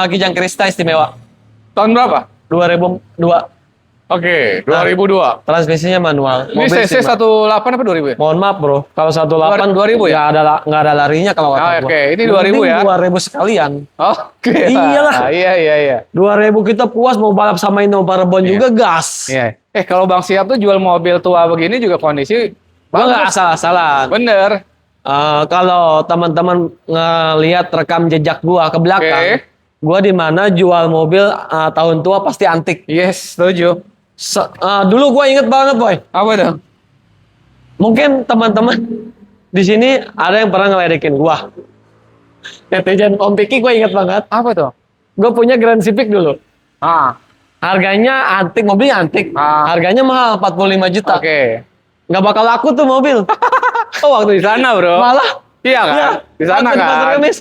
Kijang Krista istimewa. Tahun berapa? 2002. Oke, 2002. Transmisinya manual. Ini CC 18 apa 2000 ya? Mohon maaf bro, kalau 18 2000 ya? nggak ada larinya kalau kata gua. Oke, ini 2000 ya? 2000 sekalian. Oke. Iyalah. Iya. 2000 kita puas mau balap sama Innova Rebon juga gas. Iya. Kalau Bang Siap tuh jual mobil tua begini juga kondisi Gua nggak bagus. asal-asalan. Bener. Kalau teman-teman ngelihat rekam jejak gua ke belakang, Oke. gua di mana jual mobil tahun tua pasti antik. Yes, setuju. Dulu gua inget banget boy. Apa dong? Mungkin teman-teman di sini ada yang pernah ngeledekin gua. Netizen Om Piki gua inget banget. Apa tuh? Gua punya Grand Civic dulu. Ah, Harganya antik, mobilnya antik. Harganya mahal 45 juta. oke. Nggak bakal laku tuh mobil. Oh, waktu di sana, Bro. Malah Iya kan? iya, Di sana waktu di Pasar kan. Kemis,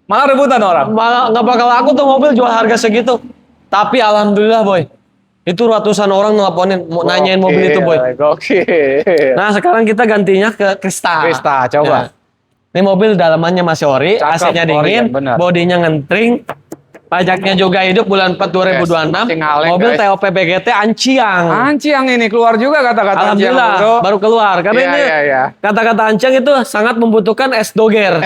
Malah rebutan orang. malah nggak bakal laku tuh mobil jual harga segitu. Tapi alhamdulillah boy, itu ratusan orang nelponin mau nanyain mobil itu boy. Oke. Nah sekarang kita gantinya ke Krista. Krista, coba. Nah, ini mobil dalamannya masih ori, Cakep, AC-nya ori, dingin, bener. bodinya ngentring, pajaknya juga hidup bulan 4 2026. Yes, tinggalin, Mobil guys. TOP BGT Anciang. Anciang ini keluar juga kata-kata Anciang, Alhamdulillah Bro. baru keluar karena Iya, ini iya. kata-kata Anciang itu sangat membutuhkan es doger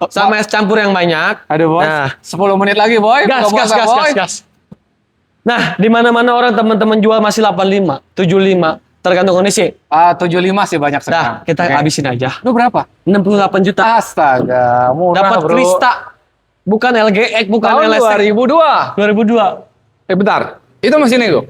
sama es campur yang banyak. Aduh, Bos. Nah, 10 menit lagi, Boy. gas, Buka gas, puasa, gas, Boy. gas, gas. Nah, di mana-mana orang teman-teman jual masih 85, 75, tergantung kondisi. 75 sih banyak Nah, sekarang. kita Oke. habisin aja. Lu berapa? 68 juta. Astaga, murah, Dapat Bro. Krista. Bukan LGX, bukan Tahun LSX. 2002. 2002. Bentar. Itu masih nego?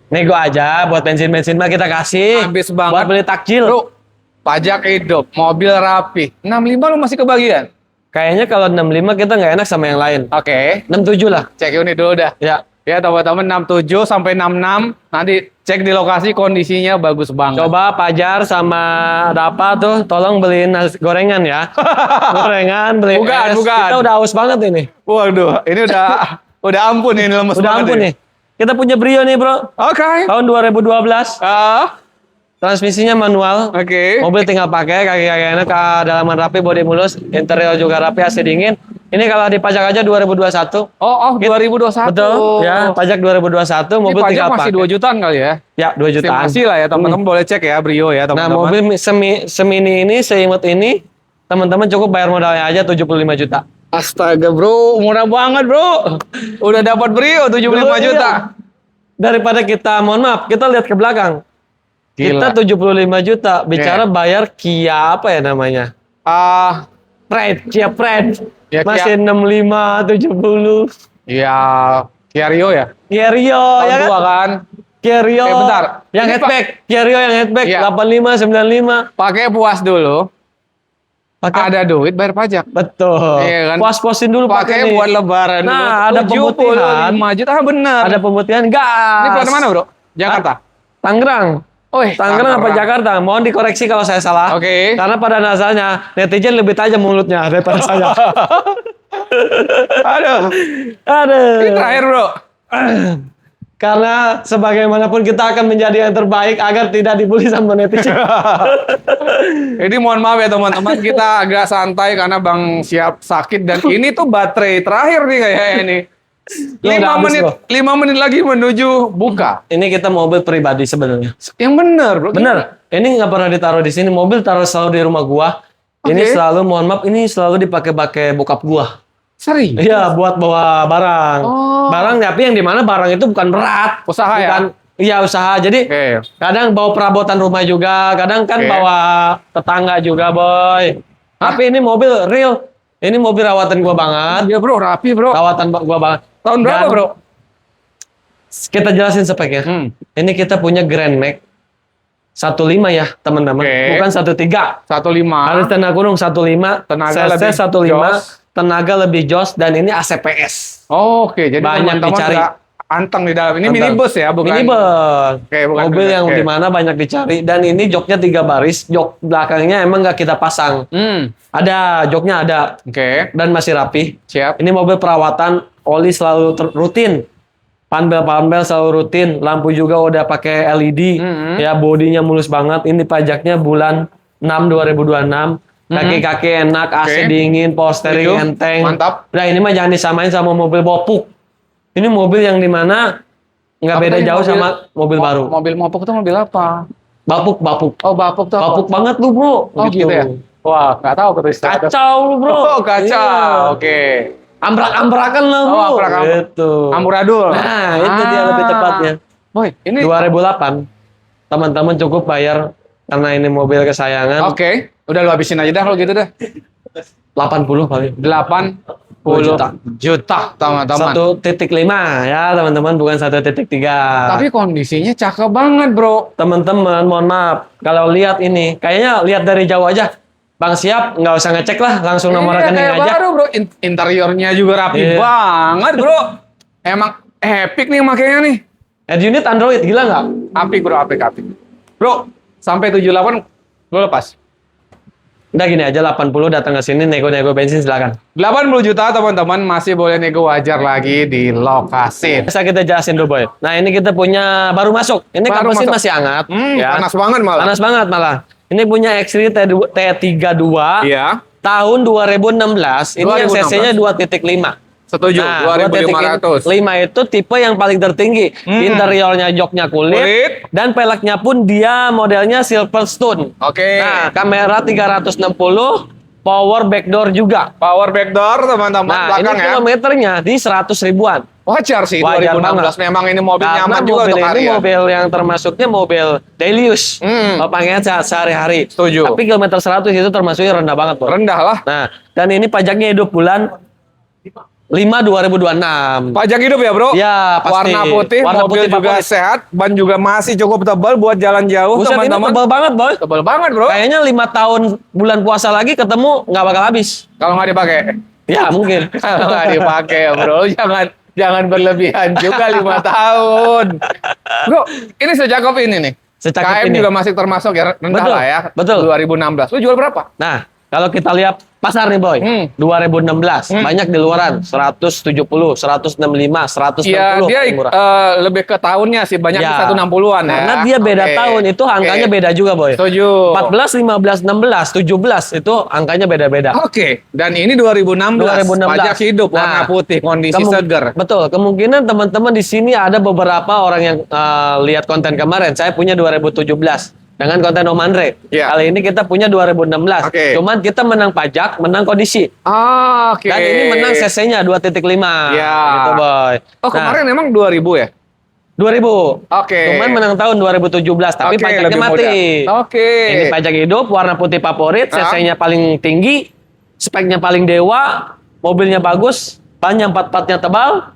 Nego aja buat bensin-bensin mah kita kasih. Habis banget. Buat beli takjil. Bro, pajak hidup, mobil rapi. 65 lu masih kebagian? Kayaknya kalau 65 kita nggak enak sama yang lain. Oke. 67 lah. Cek unit dulu dah. Ya. Ya, teman-teman 67 sampai 66. Nanti cek di lokasi kondisinya bagus banget. Coba Pajar sama ada apa tuh, tolong beliin nasi gorengan ya. Gorengan, beli Bukan, es. bukan. Kita udah haus banget ini. Waduh, ini udah ampun ini lemes Udah banget ampun ini. nih. Kita punya Brio nih bro. Oke. Tahun 2012. Transmisinya manual. Oke. Mobil tinggal pakai, kaki-kaki enak, dalaman rapi, bodi mulus, interior juga rapi, AC dingin. Ini kalau dipajak aja 2021. Oh, 2021. Betul, ya. Pajak 2021, Ini mobil pajak tinggal masih pakai. 2 jutaan kali ya? Ya, 2 jutaan. Estimasi lah ya, teman-teman boleh cek ya Brio ya, Nah, teman-teman. mobil semini ini, seimut ini, teman-teman cukup bayar modalnya aja 75 juta. Astaga, Bro, murah banget, Bro. Udah dapat Brio 75 Iya. juta. Daripada kita, mohon maaf, kita lihat ke belakang. Gila. Kita 75 juta, bicara bayar Kia apa ya namanya? Pride, Kia Pride. Ya, Kia. Masih 65, 70. Ya, Kia Rio ya? Kia Rio, Tahun ya kan? 2 kan? Kia Rio. bentar. Yang Ini, hatchback, Kia Rio yang hatchback, Iya. 85, 95. Pakai puas dulu. Pakai, Ada duit bayar pajak. betul. Iya kan? Puas-puasin dulu Pakai nih. buat lebaran dulu. Nah, ada pemutihan. 75 juta, benar. Ada pemutihan gas. Ini keluar mana, Bro? Jakarta. Tangerang. Oh, Tangerang apa Jakarta? Mohon dikoreksi kalau saya salah. Oke. Karena pada dasarnya netizen lebih tajam mulutnya daripada saya. Aduh. Aduh. Ini terakhir, Bro. Karena sebagaimanapun kita akan menjadi yang terbaik agar tidak dibully sama netizen. Jadi mohon maaf ya teman-teman, kita agak santai karena Bang Siap sakit dan ini tuh baterai terakhir nih kayaknya ini. Ya, udah habis, Bro. 5 menit lagi menuju buka. Ini kita mobil pribadi sebenarnya. Yang bener, Bro. Bener. Ini nggak pernah ditaruh di sini. Mobil taruh selalu di rumah gua. Ini Oke. selalu, mohon maaf, ini selalu dipakai bokap gua. Serius? Iya, buat bawa barang. Oh. Barang, tapi yang di mana barang itu bukan berat. Usaha ya? Bukan, iya, usaha. Jadi Oke. kadang bawa perabotan rumah juga, kadang kan Oke. bawa tetangga juga, boy. Tapi ini mobil real. Ini mobil rawatan gua banget. Iya, Bro, rapi, Bro. Rawatan gua banget. Tahun berapa, Dan Bro? Kita jelasin speknya. Ini kita punya Grand Max 15 ya, teman-teman. Oke. Bukan 13. 15. Harus tanda kurung 15, Tenaga CC lebih 15, jos. tenaga lebih jos, dan ini ACPS. Oke, jadi Banyak teman-teman dicari. nggak anteng di dalam. Ini Anteng. minibus ya, bukan? Minibus. Oke, bukan Mobil yang oke. dimana banyak dicari. Dan ini joknya 3 baris. Jok belakangnya emang nggak kita pasang. Ada, joknya ada. Oke, Dan masih rapi. siap. Ini mobil perawatan, oli selalu rutin. Panbel selalu rutin. Lampu juga udah pakai LED. Ya, bodinya mulus banget. Ini pajaknya bulan 6 2026. Kaki-kaki enak, AC Oke. dingin, power steering Setuju. enteng. Mantap. Nah ini mah jangan disamain sama mobil bopuk. Ini mobil yang dimana nggak Apa beda tadi jauh mobil- sama mobil baru. Mobil mopok itu mobil apa? Bapuk. Oh, bapuk tuh apa? Bapuk banget lu bro. Oh gitu ya? Wah, nggak tahu betul istilah itu. Kacau lu bro. Oh, kacau. Iya. Oke. Ambrak-ambrakan lah bro. Oh, ambrak-ambrak. Gitu. Amburadul. Nah itu dia lebih tepatnya. Boy, ini 2008. Teman-teman cukup bayar karena ini mobil kesayangan. Oke. Udah lu habisin aja dah kalau gitu dah. 80 paling. 80 juta, teman-teman. 1.5 ya teman-teman, bukan 1.3. Tapi kondisinya cakep banget, bro. Teman-teman, mohon maaf, kalau lihat ini, kayaknya lihat dari jauh aja. Bang Siap, nggak usah ngecek lah, langsung nomor Iya, rekening kayak aja. baru, bro. Interiornya juga rapi Iya. banget, bro. Emang epic nih makanya nih. Head unit Android, gila nggak? Apik, bro, apik. Bro, sampai 78 lu lepas. Udah gini aja, 80 datang ke sini, nego-nego bensin silakan. 80 juta, teman-teman. Masih boleh nego wajar lagi di lokasi. Bisa kita jelasin dulu, Boy. Nah, ini kita punya baru masuk. Ini Baru kap mesin masuk. masih hangat. ya. Panas banget malah. Panas banget malah. Ini punya X-Ray T32 Iya, tahun 2016. Ini yang 2016. cc-nya 2.5. setuju. Nah, 2.500. 5 itu tipe yang paling tertinggi. Interiornya joknya kulit, Kulit. dan peleknya pun dia modelnya Silverstone. Oke. Nah, kamera 360, power backdoor juga. Power backdoor, teman-teman. Nah, ini Belakang ya. kilometernya di 100 ribuan. Wajar sih, Wajar 2016. Memang ini mobil Karena nyaman juga mobil untuk ini harian. mobil yang termasuknya mobil daily use. Pakaian sehari-hari. Setuju. Tapi kilometer 100 itu termasuknya rendah banget, Bro. Rendah lah. Nah, dan ini pajaknya hidup bulan 5 2026. Pajak hidup ya, bro? Ya, pasti. Warna putih, Warna mobil putih juga favorit. sehat, ban juga masih cukup tebal buat jalan jauh, Buset, ini teman-teman. tebal banget, Boy. Tebal banget, bro. Kayaknya 5 tahun bulan puasa lagi ketemu nggak bakal habis. Kalau nggak dipakai. Ya, mungkin. Kalau nggak dipakai, bro. Jangan berlebihan juga 5 tahun. Bro, ini secakep ini nih. Secakep KM ini. juga masih termasuk ya, rendah Betul, lah ya. betul. 2016. Lu jual berapa? Nah, kalau kita lihat pasar nih, Boy. 2016 banyak di luaran 170, 165, 160 Iya, dia paling murah. lebih ke tahunnya sih, banyak di Ya. 160-an ya. Karena dia beda Oke. tahun, itu angkanya Oke. beda juga, Boy. Setuju. 14, 15, 16, 17 itu angkanya beda-beda. Oke, dan ini 2016. 2016. Pajak hidup, warna Nah, putih, kondisi seger. Betul. Kemungkinan teman-teman di sini ada beberapa orang yang lihat konten kemarin. Saya punya 2017 dengan konten Om Andre. Iya. Kali ini kita punya 2016. Oke. Cuman kita menang pajak, menang kondisi. Ah, oke. Dan ini menang cc-nya 2.5. Iya. Gitu, Boy. Oh, kemarin emang 2000 ya? 2000. Oke. Cuman menang tahun 2017, tapi Oke, pajaknya lebih mati. muda. Oke. Ini pajak hidup, warna putih favorit, Ah. cc-nya paling tinggi, speknya paling dewa, mobilnya bagus, bannya 4-4-nya tebal.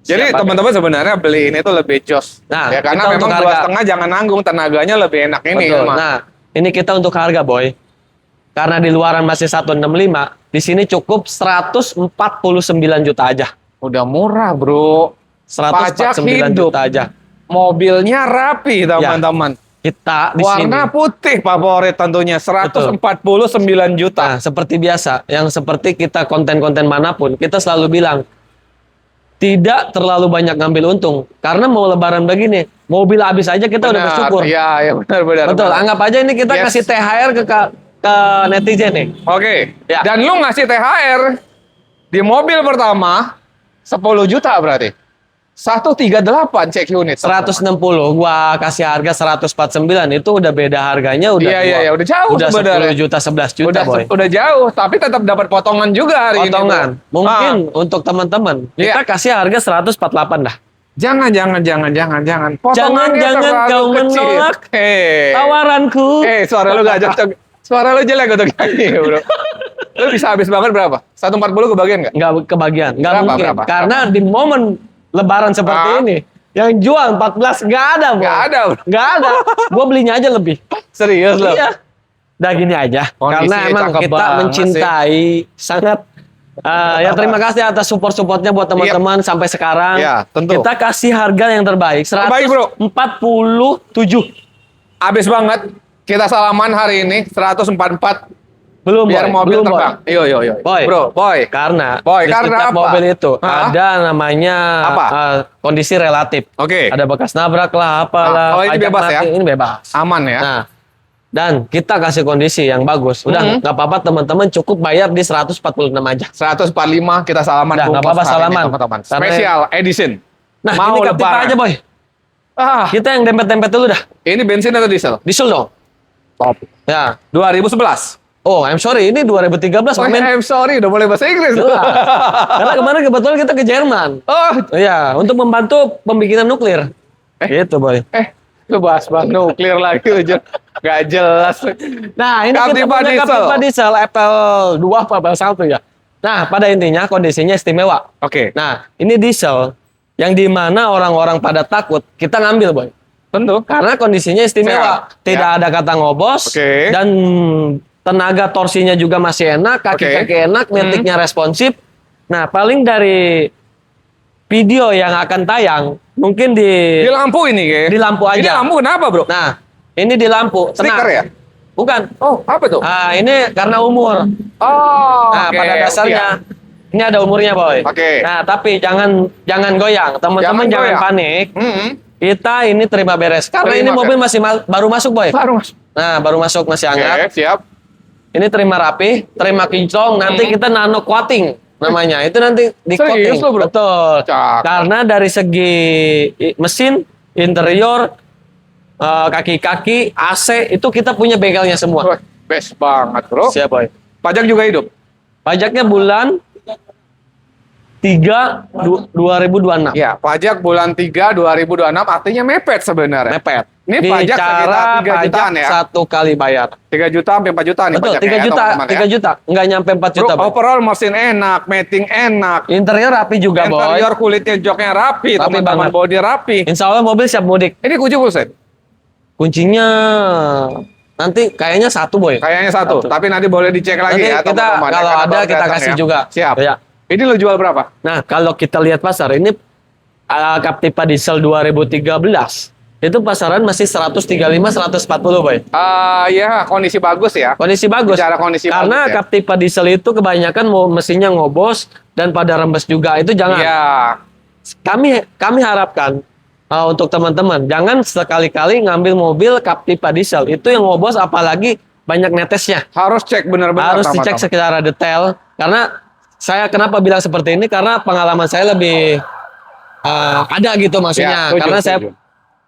Jadi Siap pakai. teman-teman sebenarnya beli ini tuh lebih jos. Nah, ya karena kita untuk memang harga. 2,5 jangan nanggung, tenaganya lebih enak ini. Betul. Mas. Nah, ini kita untuk harga, Boy. Karena di luaran masih 165, di sini cukup 149 juta aja. Udah murah, bro. 149 hidup. juta aja. Mobilnya rapi, teman-teman. Kita di Warna sini. putih favorit tentunya, 149 juta. Nah, seperti biasa, yang seperti kita konten-konten manapun, kita selalu bilang, tidak terlalu banyak ngambil untung. Karena mau lebaran begini, mobil habis aja kita udah Benar. bersyukur. Iya, ya benar. Betul, benar. anggap aja ini kita Yes. kasih THR ke netizen nih. Oke. Ya. Dan lu ngasih THR di mobil pertama 10 juta berarti. 138 cek unit. 160, gua kasih harga 149, itu udah beda harganya udah. Iya, udah jauh udah sebenarnya. 10 juta, 11 juta, Boy. Udah jauh, tapi tetap dapat potongan juga hari Potongan. ini. Bro. Mungkin Ah, untuk teman-teman, Iya. kita kasih harga 148 dah. jangan. Potongannya Jangan terlalu kau kecil. menolak Hei. tawaranku. Suara lu gak cocok. Suara lu jelek untuk nyanyi, bro. Lu bisa habis banget berapa? 140 kebagian nggak? Nggak kebagian, nggak Berapa, mungkin. berapa? Karena di momen Lebaran seperti Ah. ini, yang jual 14 nggak ada, Boy. Nggak ada, bro. Nggak ada. Gua belinya aja lebih. Serius lo? Iya. Udah gini aja. Kondisi Karena emang cakep kita banget mencintai sangat. Ya terima kasih atas support-supportnya buat teman-teman sampai sekarang. Iya, tentu. Kita kasih harga yang terbaik. Terbaik, bro. 147. Habis banget. Kita salaman hari ini 144. Belum, Biar Boy. mobil Belum, terbang. Boy. Yo. Boy. Bro, boy. Karena Boy, di karena setiap apa? mobil itu Hah? ada namanya Apa? kondisi relatif. Oke. Ada bekas nabrak lah, apalah. Kalau ini pajak bebas ya? mati, ini bebas. Aman ya? Nah, Dan kita kasih kondisi yang bagus. Udah nggak apa-apa teman-teman, cukup bayar di 146 aja. 145 kita salaman. Udah, nggak bungkus apa-apa, hari ini, salaman. teman-teman. Karena- Special edition. Nah, Mau ini Captiva lebaran. aja boy. Ah, Kita yang dempet-dempet dulu dah. ini bensin atau diesel? Diesel dong. Top. Ya. 2011. Oh, I'm sorry, ini 2013 Oh, men. I'm sorry, udah mulai bahasa Inggris. Iya. Karena kemarin kebetulan kita ke Jerman. Oh, Iya, untuk membantu pembikinan nuklir. Gitu boy. lu bahas nuklir lagi aja. Gak jelas. Nah, ini kita Captiva punya diesel. Captiva diesel Apple 2 apa Apple 1 ya. Nah, pada intinya kondisinya istimewa. Oke, Nah, ini diesel yang dimana orang-orang pada takut, kita ngambil boy. tentu. Karena kondisinya istimewa. Sehat. Tidak Ya. ada kata ngobos. Oke. Dan tenaga torsinya juga masih enak. Kaki-kaki enak. Metiknya responsif. Nah, paling dari video yang akan tayang, mungkin Di lampu ini kayak. di lampu Ini aja. lampu kenapa, bro? Nah, ini di lampu. Tenang. Stiker ya? Bukan. Oh, apa tuh? Nah, ini karena umur. Oh, Nah, oke, pada dasarnya ini ada umurnya, boy. Oke. Nah, tapi jangan goyang. Teman-teman Jangan jangan goyang. panik. Kita Kita ini terima beres. Karena ini Terima mobil masih baru masuk, boy. baru masuk. Nah, baru masuk masih hangat. Oke, siap. Ini terima rapi, terima kinclong, nanti kita nano coating namanya. Itu nanti di coating. Serius lo, bro? Betul. Cakep. Karena dari segi mesin, interior, kaki-kaki, AC itu kita punya bengkelnya semua. Wah, best banget, bro. Siap, boy. Pajak juga hidup. Pajaknya bulan 3 2026. Ya, pajak bulan 3 2026 artinya mepet sebenarnya. Mepet. Ini pajak sekitar 3 jutaan ya? Satu kali bayar. 3 juta sampai 4 juta nih Betul, pajaknya 3 ya, juta, teman-teman 3 ya. juta. Nggak nyampe 4 Bro, juta, Boy. overall mesin enak, mating enak. Interior rapi juga, Boy. Interior kulitnya joknya rapi, Rapi teman-teman, banget. body rapi. Insya Allah mobil siap mudik. Ini kunci full set. Kuncinya nanti kayaknya satu, Boy. Kayaknya satu, Satu. tapi nanti boleh dicek lagi Nanti ya kita teman-teman. kalau Karena ada baru kita datang kasih ya. juga. Siap. Ya. Ini lo jual berapa? Nah, kalau kita lihat pasar ini Captiva Diesel 2013 itu pasaran masih 135 140, Boy. Ya, kondisi bagus ya. Kondisi bagus. Bicara kondisi Karena bagus ya. Captiva Diesel itu kebanyakan mesinnya ngobos dan pada rembes juga. Itu jangan. Iya. Kami harapkan untuk teman-teman jangan sekali-kali ngambil mobil Captiva Diesel itu yang ngobos, apalagi banyak netesnya. Harus cek benar-benar. Harus dicek teman-teman. secara detail. Karena saya kenapa bilang seperti ini, karena pengalaman saya lebih ada gitu maksudnya. Ya, setuju, karena saya setuju.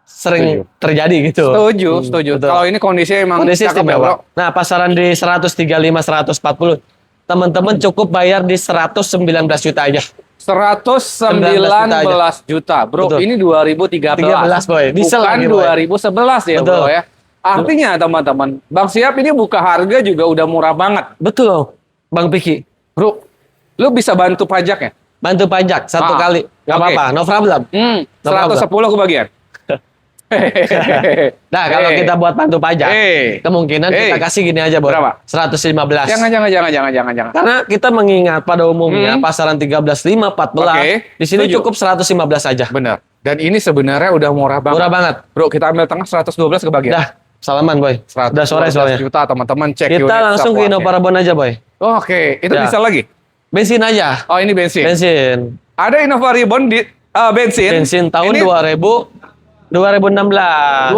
sering terjadi gitu. Setuju, setuju. betul. Kalau ini kondisi emang Kondisi cakep ya, bro. istimewa. Nah, pasaran di 135 140. Teman-teman cukup bayar di 119 juta aja. 119 juta, bro. Betul. Ini 2013. 13, Boy. Diesel Bukan lagi, Boy. 2011 ya, Betul. bro ya. Artinya teman-teman, Bang Siap ini buka harga juga udah murah banget. Betul, Bang Piki. Bro, lu bisa bantu pajak ya? Bantu pajak satu kali. Nggak oke. apa-apa, no problem. Hmm, No problem. 110 kebagian. Nah, kalau kita buat bantu pajak, kemungkinan kita Hey. kasih gini aja, Bro. Berapa? 115. Jangan. Karena kita mengingat pada umumnya pasaran 13.5, 14, Oke, di sini setuju. cukup 115 aja. Bener. Dan ini sebenarnya udah murah banget. Murah banget. Bro, kita ambil tengah 112 kebagian. Dah, salaman, Boy. 112 Udah sore soalnya. juta teman-teman, cek Kita unit langsung ke sepuasnya. Innova Rabon aja, Boy. Oke, itu Ya. bisa lagi. Bensin aja. Oh, ini bensin. Bensin. Ada Innova Ribbon di bensin. Bensin tahun Ini 2016. 2016.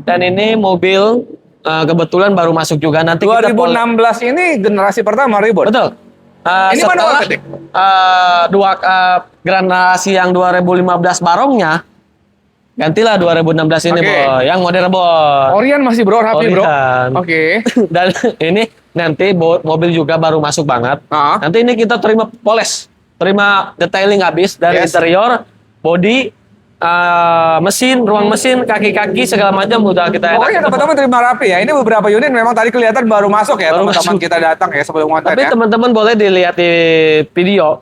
Dan ini mobil kebetulan baru masuk juga. Nanti kita 2016 ini generasi pertama Ribbon. betul. Ini mana Setelah Dik? generasi yang 2015 barongnya, gantilah 2016 ini, Oke. Boy. Yang modern, Boy. Orion masih bro, rapi bro. Orion. Oke. Dan ini nanti mobil juga baru masuk banget. Ah. Nanti ini kita terima poles, terima detailing habis dari Yes. interior, body, mesin, ruang mesin, kaki-kaki segala macam udah kita Pokoknya teman-teman terima rapi ya. Ini beberapa unit memang tadi kelihatan baru masuk ya, Baru teman-teman masuk. kita datang ya sebelum konten Tapi ya. teman-teman boleh dilihat di video.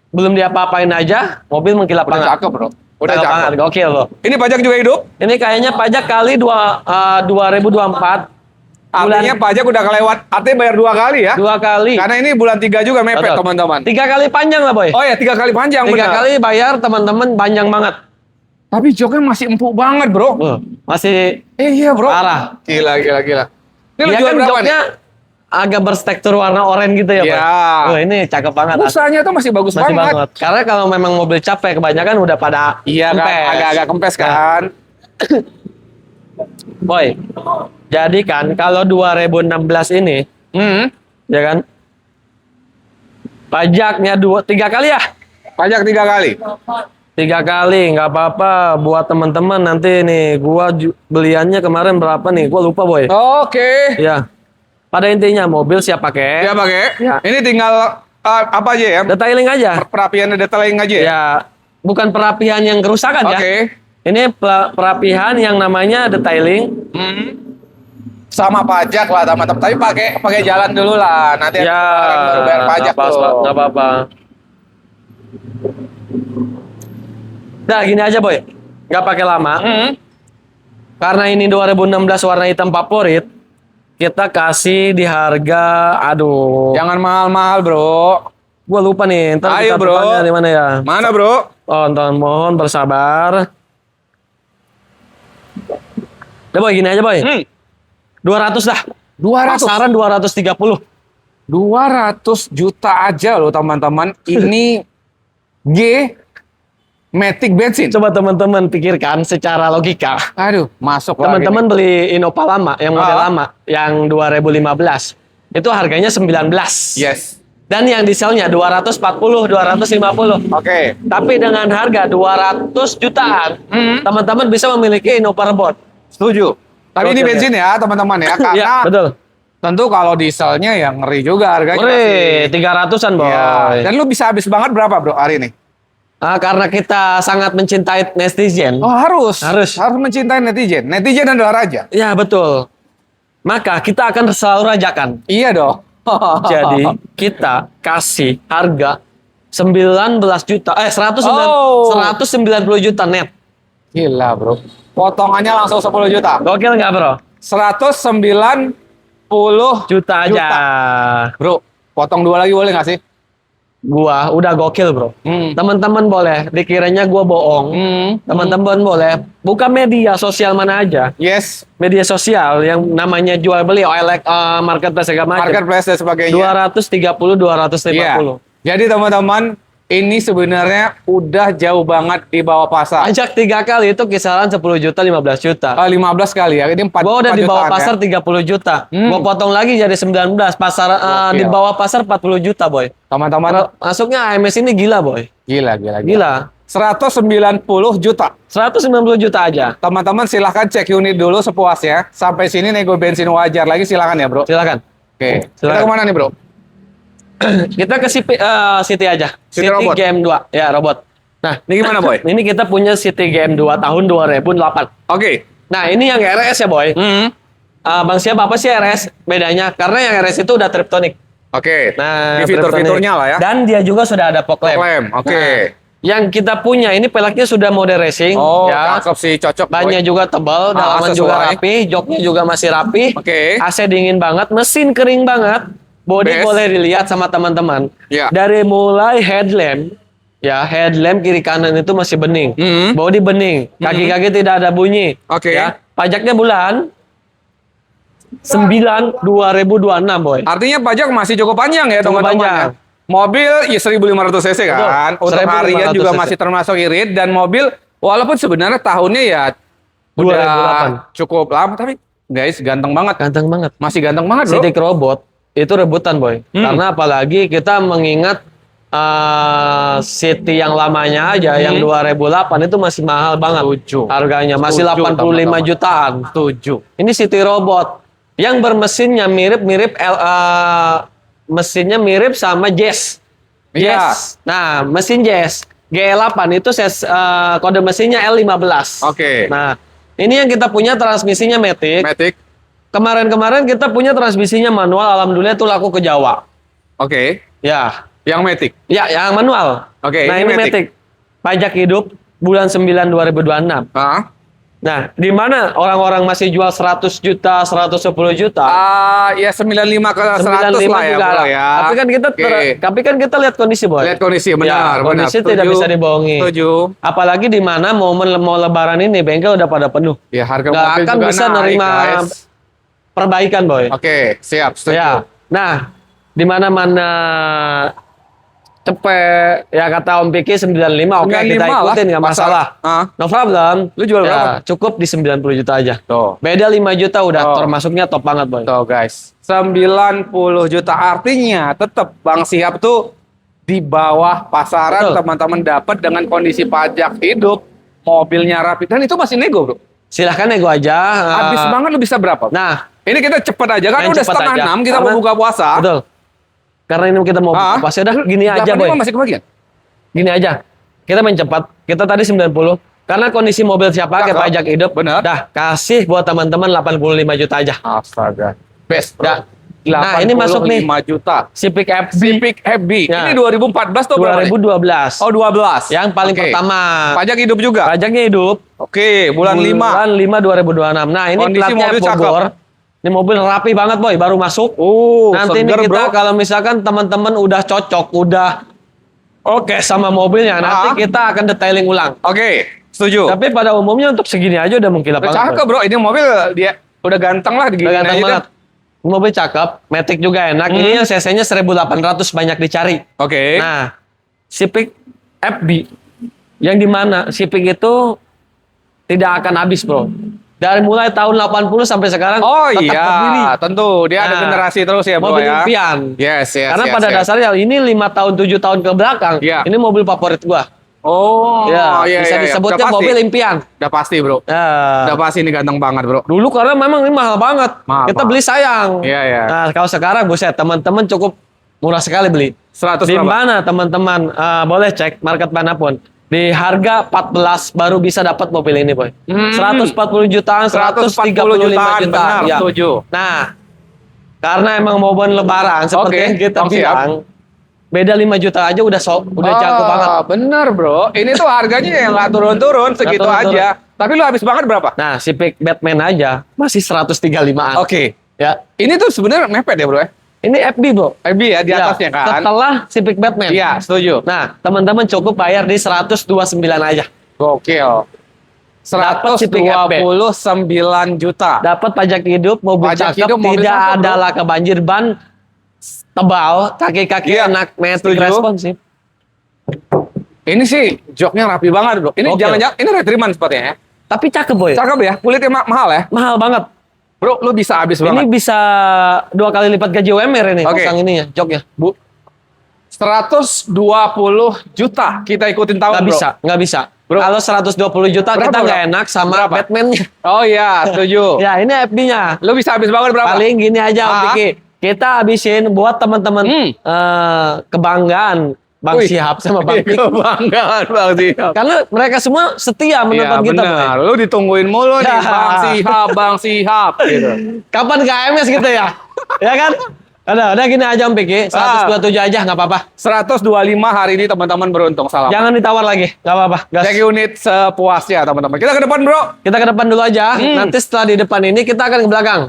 Belum diapa-apain aja, mobil mengkilap Udah banget. cakep bro. Udah Cakep banget, cakep. gokil loh. Ini pajak juga hidup. Ini kayaknya pajak kali 2024. Artinya pajak udah kelewat. Artinya bayar 2 kali ya. 2 kali. Karena ini bulan 3 juga mepet Betul. teman-teman. 3 kali panjang lah, Boy. Oh ya 3 kali panjang 3 benar. kali bayar teman-teman panjang banget. Tapi joknya masih empuk banget bro. Masih Iya bro. parah. Gila. Ini lu Dia jual kan berapa nih? joknya agak bertekstur warna oranye gitu ya, Boy. Iya. Ini cakep banget. Busanya tuh masih bagus Masih banget. banget. Karena kalau memang mobil capek kebanyakan udah pada Iya kan, kempes. agak-agak kempes kan. Boy. Jadi kan kalau 2016 ini, ya kan? Pajaknya 3 kali ya? Pajak 3 kali. 3 kali, nggak apa-apa buat teman-teman nanti nih. Gua beliannya kemarin berapa nih? Gua lupa, Boy. Oke. Ya. Pada intinya mobil siap pakai. Ya pakai. Ya. Ini tinggal apa aja ya? Detailing aja. Perapian detailing aja ya? Ya, bukan perapian yang kerusakan ya. Oke. Ini perapian yang namanya detailing. Sama pajak lah teman-teman. Tapi pakai jalan dulu lah. Nanti Ya, baru bayar pajak tuh. nggak apa-apa. Nah, gini aja, Boy. Nggak pakai lama. Karena ini 2016 warna hitam favorit, kita kasih di harga, aduh, Jangan mahal-mahal bro. gua lupa nih. Ntar Ayo, kita bro. tebaknya di mana ya? Mana bro? Tonton, mohon bersabar. Udah, Boy, gini aja, Boy. 200 dah. 200. Pasaran 230. 200 juta aja loh teman-teman. Ini G Matic bensin. Coba teman-teman pikirkan secara logika. Aduh, masuk lagi Teman-teman beli Innova lama, yang model lama, yang 2015. Itu harganya 19. nih. Yes. Dan yang dieselnya 240, 250. Oke. Tapi dengan harga 200 jutaan, teman-teman bisa memiliki Innova Rebord. Setuju. Tapi ini Oke, bensin ya teman-teman ya. Karena Iya, betul. tentu kalau dieselnya yang ngeri juga harganya. Wih, 300-an, Boy. Iya. Dan lu bisa habis banget berapa bro hari ini? Karena kita sangat mencintai netizen. Oh harus. Harus. Harus mencintai netizen. Netizen adalah raja. Ya, betul. Maka kita akan selalu rajakan. Iya dong. Jadi kita kasih harga 19 juta, 190 juta net. Gila bro. Potongannya langsung 10 juta. Gokil nggak, Bro? 190 Juta aja. Bro, potong 2 lagi boleh nggak sih? Gua udah gokil, Bro. Teman-teman boleh dikiranya gua bohong. Teman-teman boleh buka media sosial mana aja. Yes. Media sosial yang namanya jual beli OLX, marketplace segala macam. Marketplace dan sebagainya. 230, 250. Iya. Jadi teman-teman, ini sebenarnya udah jauh banget di bawah pasar. Pajak 3 kali itu kisaran 10 juta, 15 juta. 15 kali ya. Ini 4 Gua udah di bawah jutaan pasar ya. 30 juta. Gua potong lagi jadi 19. Pasar Gokil. di bawah pasar 40 juta, Boy. Teman-teman, Masuknya AMS ini gila, Boy. gila. Gila. 190 juta. 190 juta aja. Teman-teman silahkan cek unit dulu sepuasnya. Sampai sini nego bensin wajar lagi silahkan ya bro. Silakan. Oke. Kita Silakan. kemana nih bro? Kita ke City aja. City Robot. GM2. Ya, robot. Nah, Ini gimana boy? ini kita punya City GM2 tahun 2008. Oke. Nah, ini yang RS ya, Boy. Bang Siap, apa sih RS bedanya? Karena yang RS itu udah Triptonic. Oke. Nah, Di fitur-fiturnya lah ya. Dan dia juga sudah ada fog lamp. Klaim. Oke. Nah, yang kita punya ini peleknya sudah mode racing. Oh, ya. cakep sih, cocok. Bannya juga tebal, dalaman juga sesuai. rapi, joknya juga masih rapi. Oke. AC dingin banget, mesin kering banget. Bodi Best. boleh dilihat sama teman-teman. Ya. Dari mulai headlamp, ya headlamp kiri kanan itu masih bening. Bodi bening, kaki-kaki tidak ada bunyi. Oke. Ya. Pajaknya bulan 9 2026, Boy. Artinya pajak masih cukup panjang ya Cukup teman-teman. panjang. ya. Mobil ya 1500 cc kan. Betul. Untuk harian 1500 juga cc. masih termasuk irit. Dan mobil walaupun sebenarnya tahunnya ya 2008. udah cukup lama. Tapi guys ganteng banget. Ganteng banget. Masih ganteng banget bro. City Robot itu rebutan, Boy. Karena apalagi kita mengingat City yang lamanya aja yang 2008 itu masih mahal banget. Setuju. Harganya masih Setuju, 85 teman-teman. jutaan. Setuju. Ini City Robot yang bermesinnya mirip-mirip mesinnya mirip sama Jazz. Iya. Jazz. Nah, mesin Jazz G8 itu kode mesinnya L15. Oke. Nah, ini yang kita punya transmisinya Matic. Matic. Kemarin-kemarin kita punya transmisinya manual, alhamdulillah itu laku ke Jawa. Oke. Ya, Yang Matic. ya yang manual. Oke, Nah, ini ini Matic. Matic. Pajak hidup bulan 9 2026. Hah? Nah, di mana orang-orang masih jual 100 juta, 110 juta? Ya 95 ke 100 95 lah ya juga bro lah. ya. Tapi kan kita lihat kondisi, Boy. Lihat kondisi benar, benar. kondisi tidak Setuju. bisa dibohongi. Setuju. Apalagi di mana momen mau lebaran ini bengkel udah pada penuh. Ya harga Nggak mobil akan juga bisa naik, nerima guys. perbaikan, Boy. Oke, siap, setuju. Ya. Nah, di mana-mana Cepet. Ya kata Om Piki 95, oke 95 kita lah. ikutin nggak masalah. No problem. Lu jual berapa? Ya, cukup di 90 juta aja. Tuh. Beda 5 juta udah Oh. termasuknya top banget, Boy. Tuh guys, 90 juta artinya tetap Bang Syihab tuh di bawah pasaran. Betul. Teman-teman dapat dengan kondisi pajak hidup, mobilnya rapi, dan itu masih nego bro. Silahkan nego aja. Habis banget lu bisa berapa? Nah, Ini kita cepet aja kan main udah cepet setengah aja. 6 kita mau Karena- buka puasa. betul. Karena ini kita mau buka puasa, udah gini aja, 85 Boy. masih kebagian. Gini aja. Kita main cepat. Kita tadi 90. Karena kondisi mobil siap pakai Cakep. pajak hidup. Bener. Dah, kasih buat teman-teman 85 juta aja. Astaga. Best bro. Ya. Nah, ini masuk nih. 85 juta. Civic FB Civic FB. Ya. Ini 2014 tuh berapa nih? 2012. Oh 12. Yang paling Oke. pertama. Pajak hidup juga. Pajaknya hidup. Oke, bulan 5. Bulan 5 2026. Nah, ini Kondisi platnya mobil cakep. Bogor. Ini mobil rapi banget, Boy. Baru masuk. Nanti ini seger, kita bro. kalau misalkan teman-teman udah cocok, udah oke sama mobilnya, nanti kita akan detailing ulang. Oke, setuju. Tapi pada umumnya untuk segini aja udah mengkilap Udah banget. cakep Boy. bro, ini mobil dia udah ganteng lah Udah digini ganteng aja banget. deh. Mobil cakep, matic juga enak. Ini yang cc-nya 1800 banyak dicari. Oke. Nah, Civic FB yang dimana Civic itu tidak akan habis, bro. Dari mulai tahun 80 sampai sekarang Oh tetap iya, berdiri. tentu dia ada Nah, generasi terus ya bro mobil ya. impian. Yes. Karena pada dasarnya ini 5 tahun 7 tahun ke belakang, Iya. ini mobil favorit gua. Oh, Ya, iya, bisa iya, disebutnya Udah pasti. mobil impian. Udah pasti bro. Ya. Udah pasti ini ganteng banget bro. Dulu karena memang ini mahal banget. Mahal, Kita mahal. beli sayang. Iya, iya. Nah, kalau sekarang buset, teman-teman cukup murah sekali beli. 100 Di berapa? mana teman-teman boleh cek market manapun. Di harga 14 baru bisa dapat mobil ini, Boy. 140 jutaan, 135 jutaan. benar, Ya. setuju. Nah, karena emang momen lebaran seperti Oke, yang kita Bang Syihab. bilang, beda 5 juta aja udah jago banget. Bener bro, ini tuh harganya yang nggak turun-turun segitu turun-turun. aja. Tapi lu habis banget berapa? Nah, Civic Batman aja masih 135-an. Oke. Ya. Ini tuh sebenarnya mepet ya bro ya? Ini FB, Bro. FB ya di Ya, atasnya kan? Setelah Civic Batman. Iya, setuju. Nah, teman-teman cukup bayar di 129 aja. Gokil. Dapat Civic FB. 129 juta. Dapat pajak hidup, mobil Pajak cakep, hidup, mobil tidak cakep, ada bro. laka banjir, ban tebal, kaki-kaki Iya, enak, matic setuju. responsif. Ini sih joknya rapi banget bro. Ini Oke. jangan-jangan ini retriman sepertinya ya. Tapi cakep, Boy. Cakep ya, kulitnya mahal ya. Mahal banget. Bro, lu bisa habis Ini banget. bisa 2 kali lipat gaji UMR ini, Oke. pasang ininya, joknya. Bu. 120 juta kita ikutin tahun Nggak bro. bisa, nggak bisa. Bro. Kalau 120 juta Berapa, kita nggak bro? enak sama Berapa? Batman-nya. Oh iya, setuju. Ya, ini FB-nya. Lu bisa habis banget berapa? Paling gini aja, Om Ah. Piki. Kita habisin buat teman-teman kebanggaan Bang Wih. Syihab sama Bang Piki. Kebanggaan Bang Syihab. Karena mereka semua setia menonton Iya kita, benar. Boy. Lu ditungguin mulu nih Ya. Bang Syihab gitu. Kapan KMS gitu ya? Ya kan? Udah gini aja Om Piki, 127 aja nggak apa-apa. 125 hari ini teman-teman beruntung salam. Jangan ditawar lagi, nggak apa-apa. Gas. Cek unit sepuasnya teman-teman. Kita ke depan bro. Kita ke depan dulu aja. Nanti setelah di depan ini kita akan ke belakang.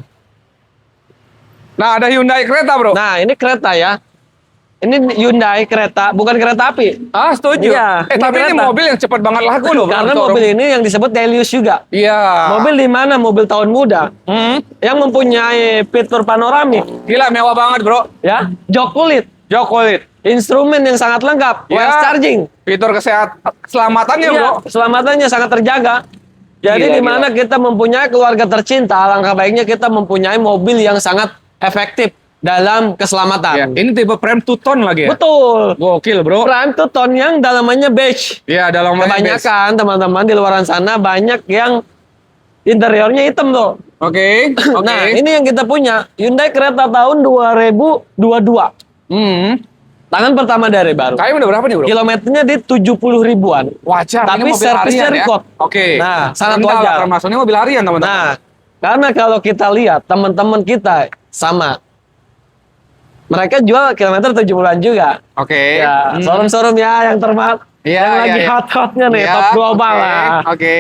Nah ada Hyundai kereta bro. Nah, ini kereta ya. Ini Hyundai kereta, bukan kereta api. Ah setuju. Iya, ini Tapi ini kereta. mobil yang cepat banget laku loh. Karena Bro. mobil ini yang disebut Delius juga. Iya. Mobil di mana? Mobil tahun muda yang mempunyai fitur panoramik, Gila mewah banget bro. ya, jok kulit, Jok kulit. instrumen yang sangat lengkap, Ya. wireless charging. Fitur keselamatannya Iya, bro. keselamatannya sangat terjaga. Jadi Gila, di mana kita mempunyai keluarga tercinta, alangkah baiknya kita mempunyai mobil yang sangat efektif dalam Ya, keselamatan. ini tipe frame 2 ton lagi ya. Betul. Gokil bro. Prime two tone yang dalamannya beige. Iya dalam Kebanyakan teman-teman di luaran sana banyak yang interiornya hitam tuh. Oke. Nah, ini yang kita punya. Hyundai kereta tahun 2022. Tangan pertama dari baru. Kayaknya udah berapa nih bro? Kilometernya di 70 ribuan. Wajar. Tapi ini mobil servisnya harian ya. record. Oke. Nah, sangat Kental wajar. lah, termasuk ini mobil harian teman-teman. Nah, karena kalau kita lihat teman-teman kita sama. Mereka jual kilometer 70-an juga. Oke. Ya, showroom-showroom ya yang termahal. Iya, yang lagi iya. hot-hotnya nih, Iya, top global oke, lah. Oke.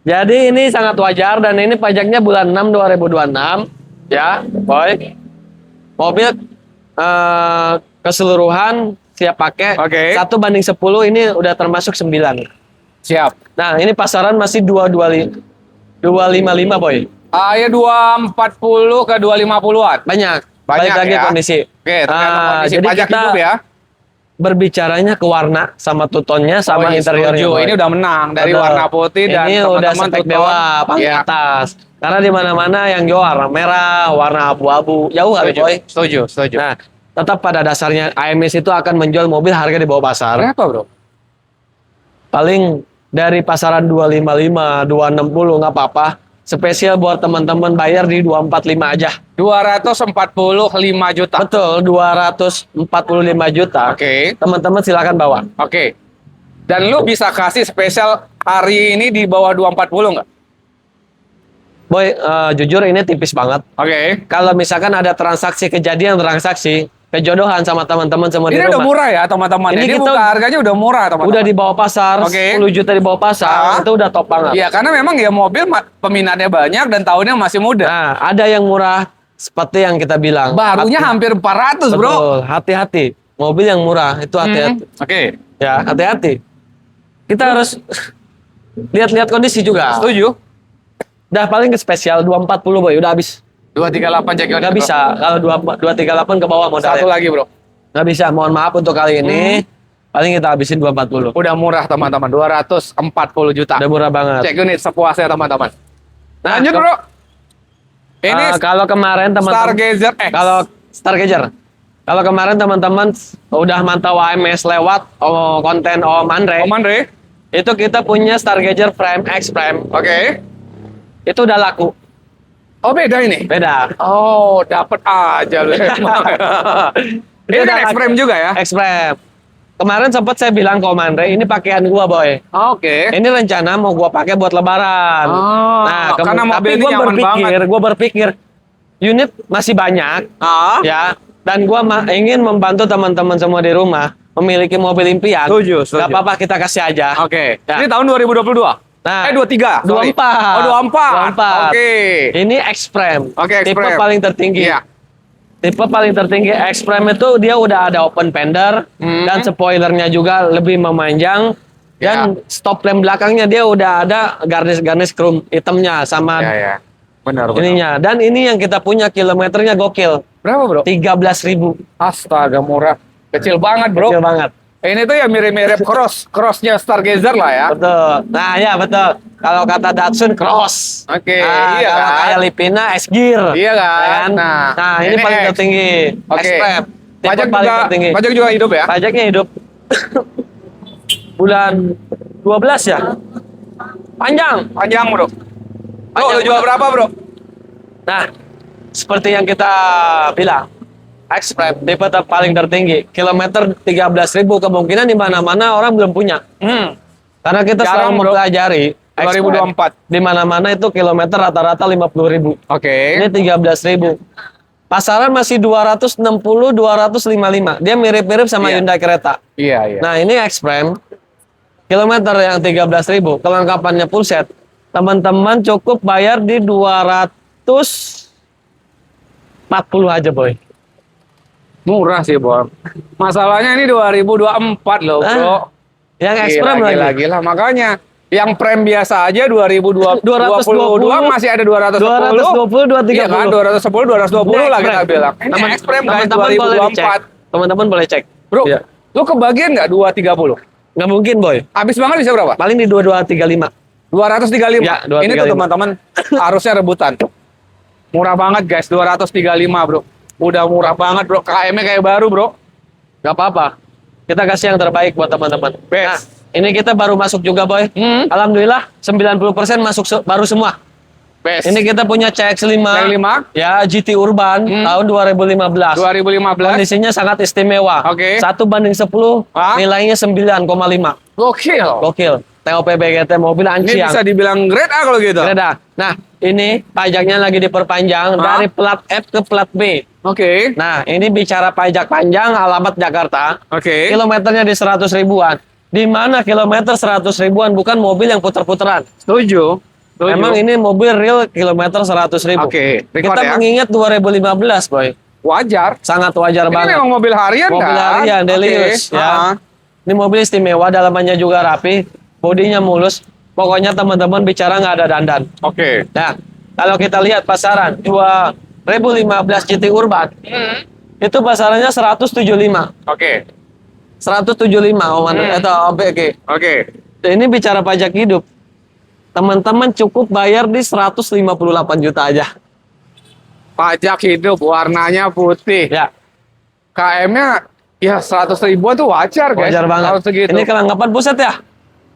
Jadi ini sangat wajar dan ini pajaknya bulan 6 2026 ya, boy. Mobil keseluruhan siap pakai. Oke. 1/10 ini udah termasuk 9. Siap. Nah, ini pasaran masih 255 boy. Ya 240 ke 250-an. Banyak. Banyak Balik lagi ya. kondisi. Oke, tergantung kondisi jadi pajak kita hidup ya. berbicaranya ke warna sama tutonnya sama iya, interiornya. setuju. Boy. Ini udah menang dari Betul. warna putih dan ini udah teman-teman spek tuton. dewa paling Iya. atas. Karena di mana-mana yang jual warna merah, warna abu-abu, jauh kali Setuju, boy. setuju, setuju. Nah, tetap pada dasarnya AMS itu akan menjual mobil harga di bawah pasar. Berapa bro? Paling dari pasaran 255, 260 nggak apa-apa. Spesial buat teman-teman bayar di 245 aja. 245 juta. Betul, 245 juta. Oke. Teman-teman silakan bawa. Oke. Dan lu bisa kasih spesial hari ini di bawah 240 nggak? Boy, jujur ini tipis banget. Oke. Kalau misalkan ada kejadian transaksi, kejodohan sama teman-teman semua di Ini udah rumah. murah ya teman-teman. Ini Ini kita buka harganya udah murah teman-teman. Udah di bawah pasar, Oke. 10 juta di bawah pasar, itu udah top banget. Iya, karena memang ya mobil peminatnya banyak dan tahunnya masih muda. Nah, ada yang murah seperti yang kita bilang. Barunya hampir 400 bro. Betul, hati-hati. Mobil yang murah itu hati-hati. Oke. Ya, hati-hati. Kita harus lihat-lihat kondisi juga. Setuju. Udah paling ke spesial 240 boy, udah habis. 238 cek Nggak bisa, kalau 238 ke bawah modalnya. Satu lagi bro. Nggak bisa, mohon maaf untuk kali ini. Paling kita habisin 240. Udah murah teman-teman, 240 juta. Udah murah banget. Cek unit sepuasnya teman-teman. Nah, Lanjut bro. Ini kalau kemarin teman-teman Stargazer X. kalau Stargazer. Kalau kemarin teman-teman udah mantau AMS lewat konten Om Andre, Om Andre. itu kita punya Stargazer Frame X Frame. Oke. Itu udah laku. Oh beda ini. Beda. Oh dapet aja lu. Ini udah kan laku. X-Frame juga ya? X Frame. Kemarin sempat saya bilang ke Om Andre, ini pakaian gua boy. Oke. Ini rencana mau gua pakai buat lebaran. Oh, karena mobil tapi ini nyaman banget. gua berpikir unit masih banyak ya, dan gua ingin membantu teman-teman semua di rumah memiliki mobil impian. Setuju, setuju. Gak apa-apa, kita kasih aja. Oke. Ya. Ini tahun 2022. Nah, 23. sorry. 24. Oh 24. Oke. Ini X-Frame. Oke, Tipe X-Frame. paling tertinggi. Iya. Tipe paling tertinggi X-Frame itu dia udah ada open fender dan spoilernya juga lebih memanjang, dan stop lamp belakangnya dia udah ada garnish chrome hitamnya sama Ya. Benar. ininya. Dan ini yang kita punya kilometernya gokil. Berapa bro? 13.000. Astaga murah. Kecil banget bro. Kecil banget. Ini tuh ya mirip-mirip crossnya Stargazer lah ya. Betul. Nah, ya betul. Kalau kata Datsun cross. Oke, Nah, iya kalau kan? kayak Livina S-Gear. Iya kan? Ya kan? Nah, ini ini paling X. tertinggi. Oke. X-Frame. Tipe Pajak paling juga, tertinggi. pajak juga hidup ya? Pajaknya hidup. Bulan 12 ya? Panjang. Panjang bro. Panjang, Lu jual bro. berapa bro? Nah, seperti yang kita bilang, X-Frame tipe paling tertinggi. Kilometer 13.000, kemungkinan di mana-mana orang belum punya. Karena kita Jarang, selalu bro. mempelajari 2024. di mana-mana itu kilometer rata-rata 50.000. Oke. Ini 13.000. Pasaran masih 260, 255. Dia mirip-mirip sama Iya. Hyundai Creta. Iya. Nah, ini X-Frame. Kilometer yang 13.000. Kelengkapannya full set. Teman-teman cukup bayar di 240 aja, boy. Murah sih bro. Masalahnya ini 2024 loh bro. Yang X-Frame lagi. Gila. Makanya yang prem biasa aja 2022 220, masih ada 210. 220, 230. Iya kan 210, 220 lah kita bilang. Ini Teman- X-Frame guys teman-teman boleh dicek. 2024. Teman-teman boleh cek. Bro, Iya. lu kebagian nggak 230? Nggak mungkin, boy. Habis banget bisa berapa? Paling di 2235. 235. Ya, Ini 235. tuh teman-teman harusnya rebutan. Murah banget guys, 235 bro. Udah murah banget bro, KM-nya kayak baru bro. Nggak apa-apa. Kita kasih yang terbaik buat teman-teman. Nah, Best. ini kita baru masuk juga, boy. Alhamdulillah, 90% masuk baru semua. Best. Ini kita punya CX-5. CX-5. Ya, GT Urban tahun 2015. 2015. Kondisinya sangat istimewa. Oke. 1/10, Ah. nilainya 9,5. Gokil. Gokil. TOP BGT mobil Ini anciang. bisa dibilang grade A kalau gitu. Beda. Nah, ini pajaknya lagi diperpanjang dari plat F ke plat B. Oke. Nah, ini bicara pajak panjang, alamat Jakarta. Oke. Kilometernya di 100 ribuan. Di mana kilometer 100 ribuan bukan mobil yang puter-puteran. Setuju. Memang ini mobil real kilometer 100 ribu. Oke, record Kita ya. mengingat 2015, boy. Wajar. Sangat wajar Ini banget. memang mobil harian Mobil kan? harian, daily Oke. use, ya. Ini mobil istimewa, dalamannya juga rapi, bodinya mulus. Pokoknya teman-teman bicara nggak ada dandan. Oke. Nah, kalau kita lihat pasaran 2015 GT Urban, itu pasarannya 175. Oke. 175 atau OBG. Oke. Ini bicara pajak hidup. Teman-teman cukup bayar di 158 juta aja. Pajak hidup warnanya putih. Ya, KM-nya ya 100 ribuan tuh wajar guys. wajar banget. Kalau segitu. Ini kelengkapan buset ya?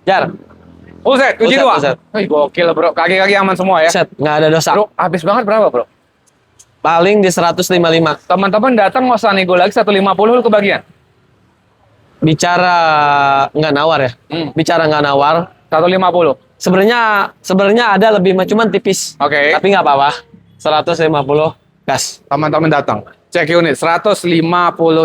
Jar, Buset, kunci Buset, dua. buset. Wih, gokil bro. Kaki-kaki aman semua ya. buset, nggak ada dosa. Bro, habis banget berapa bro? Paling di 155. Teman-teman datang nggak usah nego lagi 150 lu kebagian. Bicara nggak nawar ya? Bicara nggak nawar. 150. Sebenarnya ada lebih, cuman tipis. Oke. Tapi nggak apa-apa. 150 gas. Teman-teman datang. Cek unit 150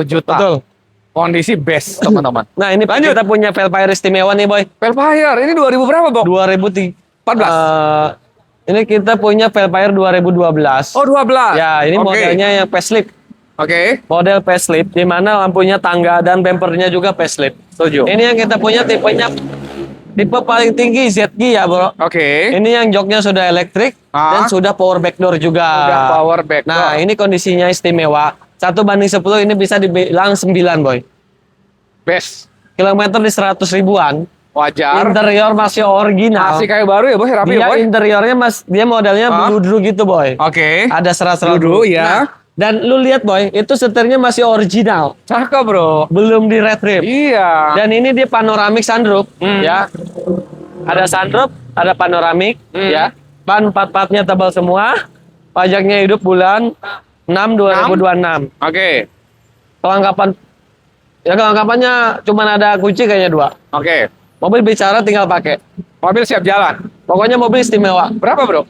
juta. Betul. Kondisi best teman-teman. Nah ini Lanjut. kita punya Velfire istimewa nih boy. Velfire ini 2000 berapa, Bok? 2014. Ini kita punya Velfire 2012. Oh, 12. Ya, ini Oke. modelnya yang facelift. Oke. Model facelift, di mana lampunya tangga dan bumpernya juga facelift. Setuju. Ini yang kita punya tipenya tipe paling tinggi ZG ya bro. Oke. Ini yang joknya sudah elektrik dan sudah power backdoor juga. Udah power back. Nah, ini kondisinya istimewa. 1/10 ini bisa dibilang 9 boy. Best. Kilometer di 100 ribuan. Wajar. Interior masih original. Masih kayak baru ya, Boy? Rapi ya, Dia Boy? interiornya dia modelnya bludru gitu boy. Oke. Ada serat-serat Bludru, ya. Nah, dan lu lihat boy, itu setirnya masih original, Cakep, bro. belum di retrim. Iya. Dan ini dia panoramic sunroof, ya. Ada sunroof, ada panoramic, ya. Ban 4-4-nya tebal semua. Pajaknya hidup bulan 6 2026. Oke. Kelengkapannya cuma ada kunci kayaknya 2. Oke. Mobil bicara tinggal pakai. Mobil siap jalan. Pokoknya mobil istimewa. Berapa, bro?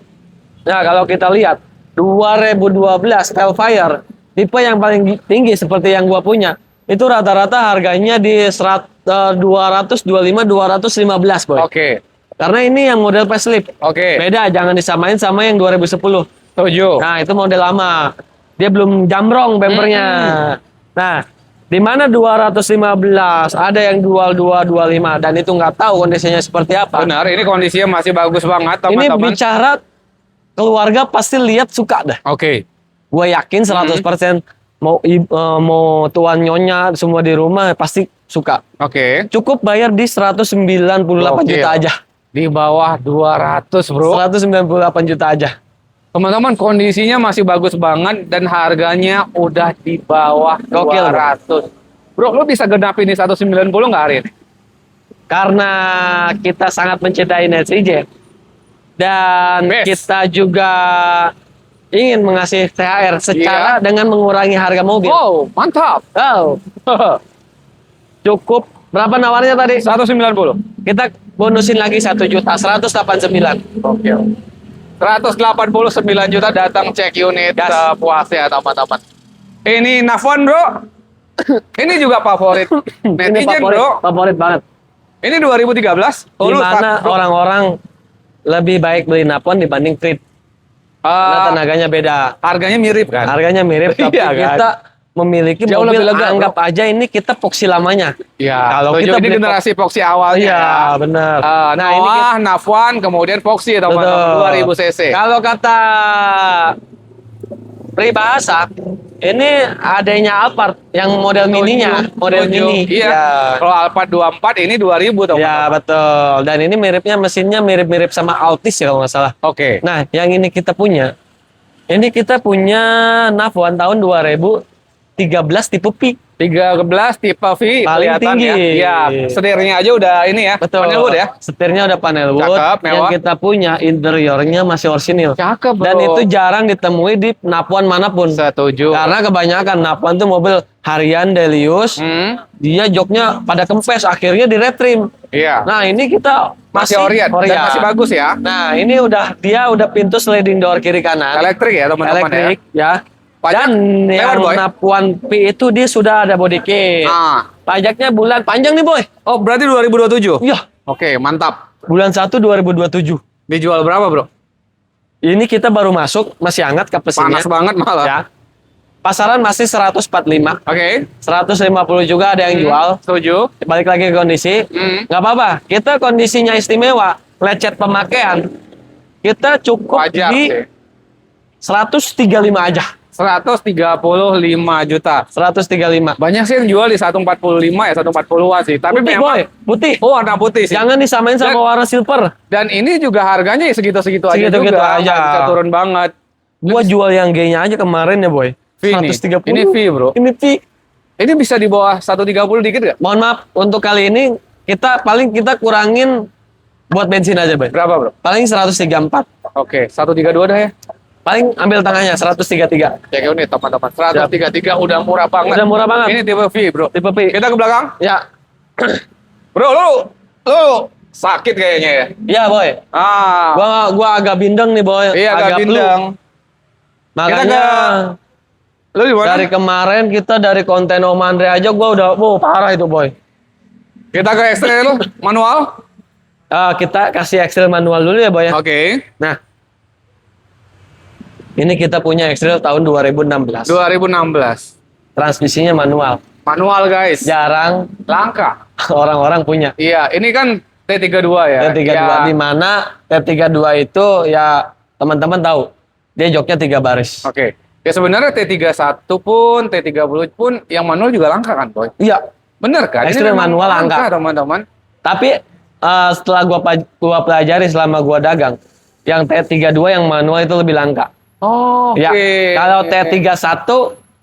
Nah, kalau kita lihat 2012 Velfire tipe yang paling tinggi seperti yang gua punya, itu rata-rata harganya di 225 215 boy. Oke. Karena ini yang model facelift. Oke. Beda, jangan disamain sama yang 2010. Setuju. Nah, itu model lama. Dia belum jambrong bempernya. Nah, di mana 215 ada yang dual 225 dan itu nggak tahu kondisinya seperti apa. Benar, ini kondisinya masih bagus banget, Ini teman-teman. bicara keluarga pasti lihat suka dah. Oke. Gue yakin 100% mau tuan nyonya semua di rumah pasti suka. Oke. Cukup bayar di 198 Gokil. juta aja. Di bawah 200, bro. 198 juta aja. Teman-teman, kondisinya masih bagus banget dan harganya udah di bawah Gokil, 200. Bro, lo bisa genapin di 190 nggak hari ini? Karena kita sangat mencintai netizen dan Best. kita juga ingin mengasih THR secara dengan mengurangi harga mobil. Oh, mantap. Oh, cukup berapa nawarnya tadi? 190. Kita bonusin lagi 1 juta 189. Oke. 189 juta datang cek unit puas ya, teman-teman. Ini Navon, bro. Ini juga favorit Ini netizen, bro. favorit banget. Ini 2013. Di mana orang-orang lebih baik beli Napon dibanding Creed. Karena tenaganya beda. Harganya mirip kan? Harganya mirip, tapi Iya, kan? kita memiliki Jauh mobil, lebih lega, anggap aja ini kita Foxy lamanya. Iya. Kalau Setuju. kita Ini beli generasi Foxy awalnya. Iya, benar. Nah, ini Navon, kemudian Foxy, teman-teman. 2000 cc. Kalau kata peribahasa, ini adanya Alphard yang model mininya, model mini. Iya. Ya. Kalau Alphard 24 ini 2000, teman-teman. Ya, betul. Dan ini miripnya mesinnya mirip-mirip sama Altis ya kalau nggak salah. Oke. Nah, yang ini kita punya Navon tahun 2013 tipe P. 13 tipe V Paling kelihatan tinggi. ya. Iya, setirnya aja udah ini ya. Betul. Panel wood ya. Setirnya udah panel wood. Cakep, mewah. Yang kita punya interiornya masih orisinil. Cakep, bro. Dan itu jarang ditemui di Napuan manapun. Setuju. Karena kebanyakan Napuan tuh mobil harian Delius, dia joknya pada kempes, akhirnya di retrim. Iya. Nah, ini kita Masih orient dan masih bagus ya. Nah, ini dia udah pintu sliding door kiri kanan. Elektrik ya, teman-teman ya. Elektrik ya. Pajak Dan lewat, yang Boy? Napuan P itu dia sudah ada body kit. Ah. Pajaknya bulan panjang nih, Boy. Oh, berarti 2027? Iya, Oke, mantap. bulan 1 2027. Dijual berapa, bro? Ini kita baru masuk, masih hangat kapasitasnya. Panas banget malah. Ya. Pasaran masih 145. Oke. 150 juga ada yang jual. Setuju. Balik lagi ke kondisi. Nggak apa-apa. Kita kondisinya istimewa. Lecet pemakaian. Kita cukup Wajar di sih. 135 aja. 135 juta. 135. Banyak sih yang jual di 145 ya, 140-an sih. Tapi Putih, memang boy. Putih. oh, warna putih sih. Jangan disamain sama Dan- warna silver. Dan ini juga harganya ya segitu-segitu aja Segitu-gitu juga. aja. Nggak bisa turun banget. Gua jual yang G-nya aja kemarin ya, boy. V nih. 130. Ini V, bro. Ini V. Ini bisa di bawah 130 dikit nggak? Mohon maaf, untuk kali ini kita kurangin buat bensin aja, boy. Berapa, bro? Paling 134. Oke, 132 dah ya. Paling ambil tengahnya 133. Cek ini teman-teman. 133 udah murah banget. Udah murah banget. Ini tipe V, bro. Tipe V. Kita ke belakang. Ya. Bro, lu sakit kayaknya ya. Iya, boy. Ah. Gua agak bindeng nih, boy. Iya, agak flu. bindeng. Makanya Lu di mana? dari kemarin kita dari konten Om Andre aja gua udah parah itu, boy. Kita ke X-ray lu, manual. Kita kasih Excel manual dulu ya, boy ya. Oke. Nah. Ini kita punya Excel tahun 2016. 2016. Transmisinya manual. Manual, guys. Jarang Langka. orang-orang punya. Iya, ini kan T32 ya. T32 Ya. di mana T32 itu ya teman-teman tahu. Dia joknya 3 baris. Oke. Ya sebenarnya T31 pun, T30 pun yang manual juga langka kan, Boy? Iya. Bener kan? Ekstrim memang manual langka. teman-teman. Tapi setelah gua pelajari selama gua dagang, yang T32 yang manual itu lebih langka. Oh, oke. Ya, kalau T31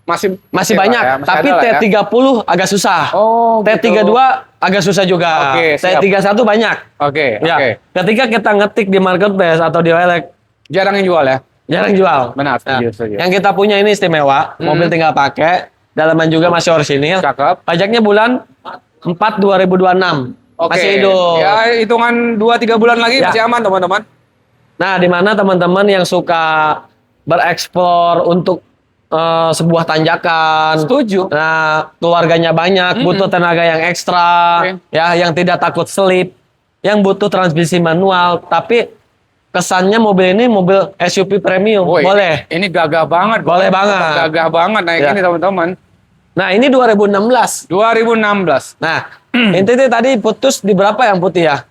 masih banyak, lah ya, masih tapi ada lah ya. T30 agak susah. Oh, T32 gitu. agak susah juga. Oke, siap. T31 banyak. Oke, Ya. oke. Ketika kita ngetik di marketplace atau di OLX, Jarang yang jual ya? jarang jual. Benar, Nah, setuju. yang kita punya ini istimewa, mobil tinggal pakai, dalaman juga masih orisinil. Cakep. Pajaknya bulan 4 2026. Oke. Masih hidup. Ya, hitungan 2-3 bulan lagi Ya. masih aman, teman-teman. Nah, di mana teman-teman yang suka bereksplor untuk sebuah tanjakan. Setuju. Nah, keluarganya banyak, butuh tenaga yang ekstra, Oke. ya, yang tidak takut selip, yang butuh transmisi manual, tapi kesannya mobil ini mobil SUV premium. Woi, Boleh. Ini gagah banget. Boleh Boy. banget. Gagah banget naik Ya. ini, teman-teman. Nah, ini 2016. 2016. Nah, intinya tadi putus di berapa yang putih ya?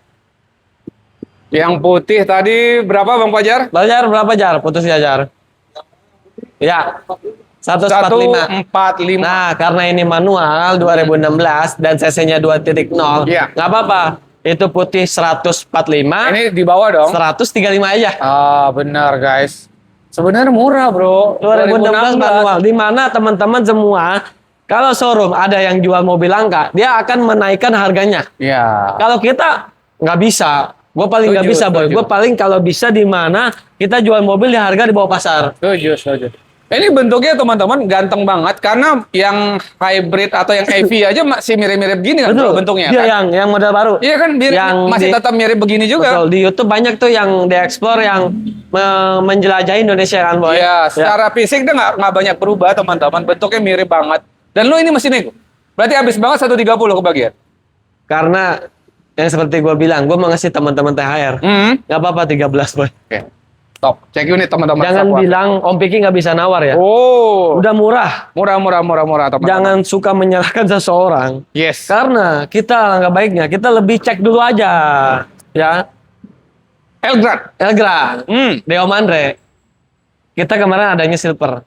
Yang putih tadi berapa, Bang Fajar? Jar berapa jar? Putusnya jar? Ya, 145. 145. Nah, karena ini manual 2016 dan cc-nya 2.0, Iya. nggak apa-apa. Itu putih 145, Ini di bawah dong. 135 aja. Ah, benar, guys. Sebenarnya murah, Bro. 2016 manual. Di mana teman-teman semua, kalau showroom ada yang jual mobil langka, dia akan menaikkan harganya. Ya. Kalau kita nggak bisa, gue paling nggak Setuju, bisa, boy. setuju. Gue paling kalau bisa di mana kita jual mobil di harga di bawah pasar. Setuju, setuju. Ini bentuknya teman-teman ganteng banget karena yang hybrid atau yang EV aja masih mirip-mirip gini kan bro, bentuknya Iya, kan? yang model baru. Iya kan masih tetap mirip begini juga. Betul, di YouTube banyak tuh yang di-explore yang menjelajahi Indonesia kan, boy. Iya, secara fisik dia nggak banyak berubah teman-teman, bentuknya mirip banget. Dan lu ini mesin nego. Berarti habis banget 130 kebagian. Karena yang seperti gue bilang, gue mau ngasih teman-teman THR. Nggak apa-apa 13, boy. Oke. Top. Cek unit teman-teman. Jangan Sapuan. bilang Om Piki nggak bisa nawar ya. Oh. Udah murah. Murah teman-teman. Jangan suka menyalahkan seseorang. Yes. Karena kita langkah baiknya, kita lebih cek dulu aja. Ya. Elgrand. Elgrand. Om Andre. Kita kemarin adanya silver.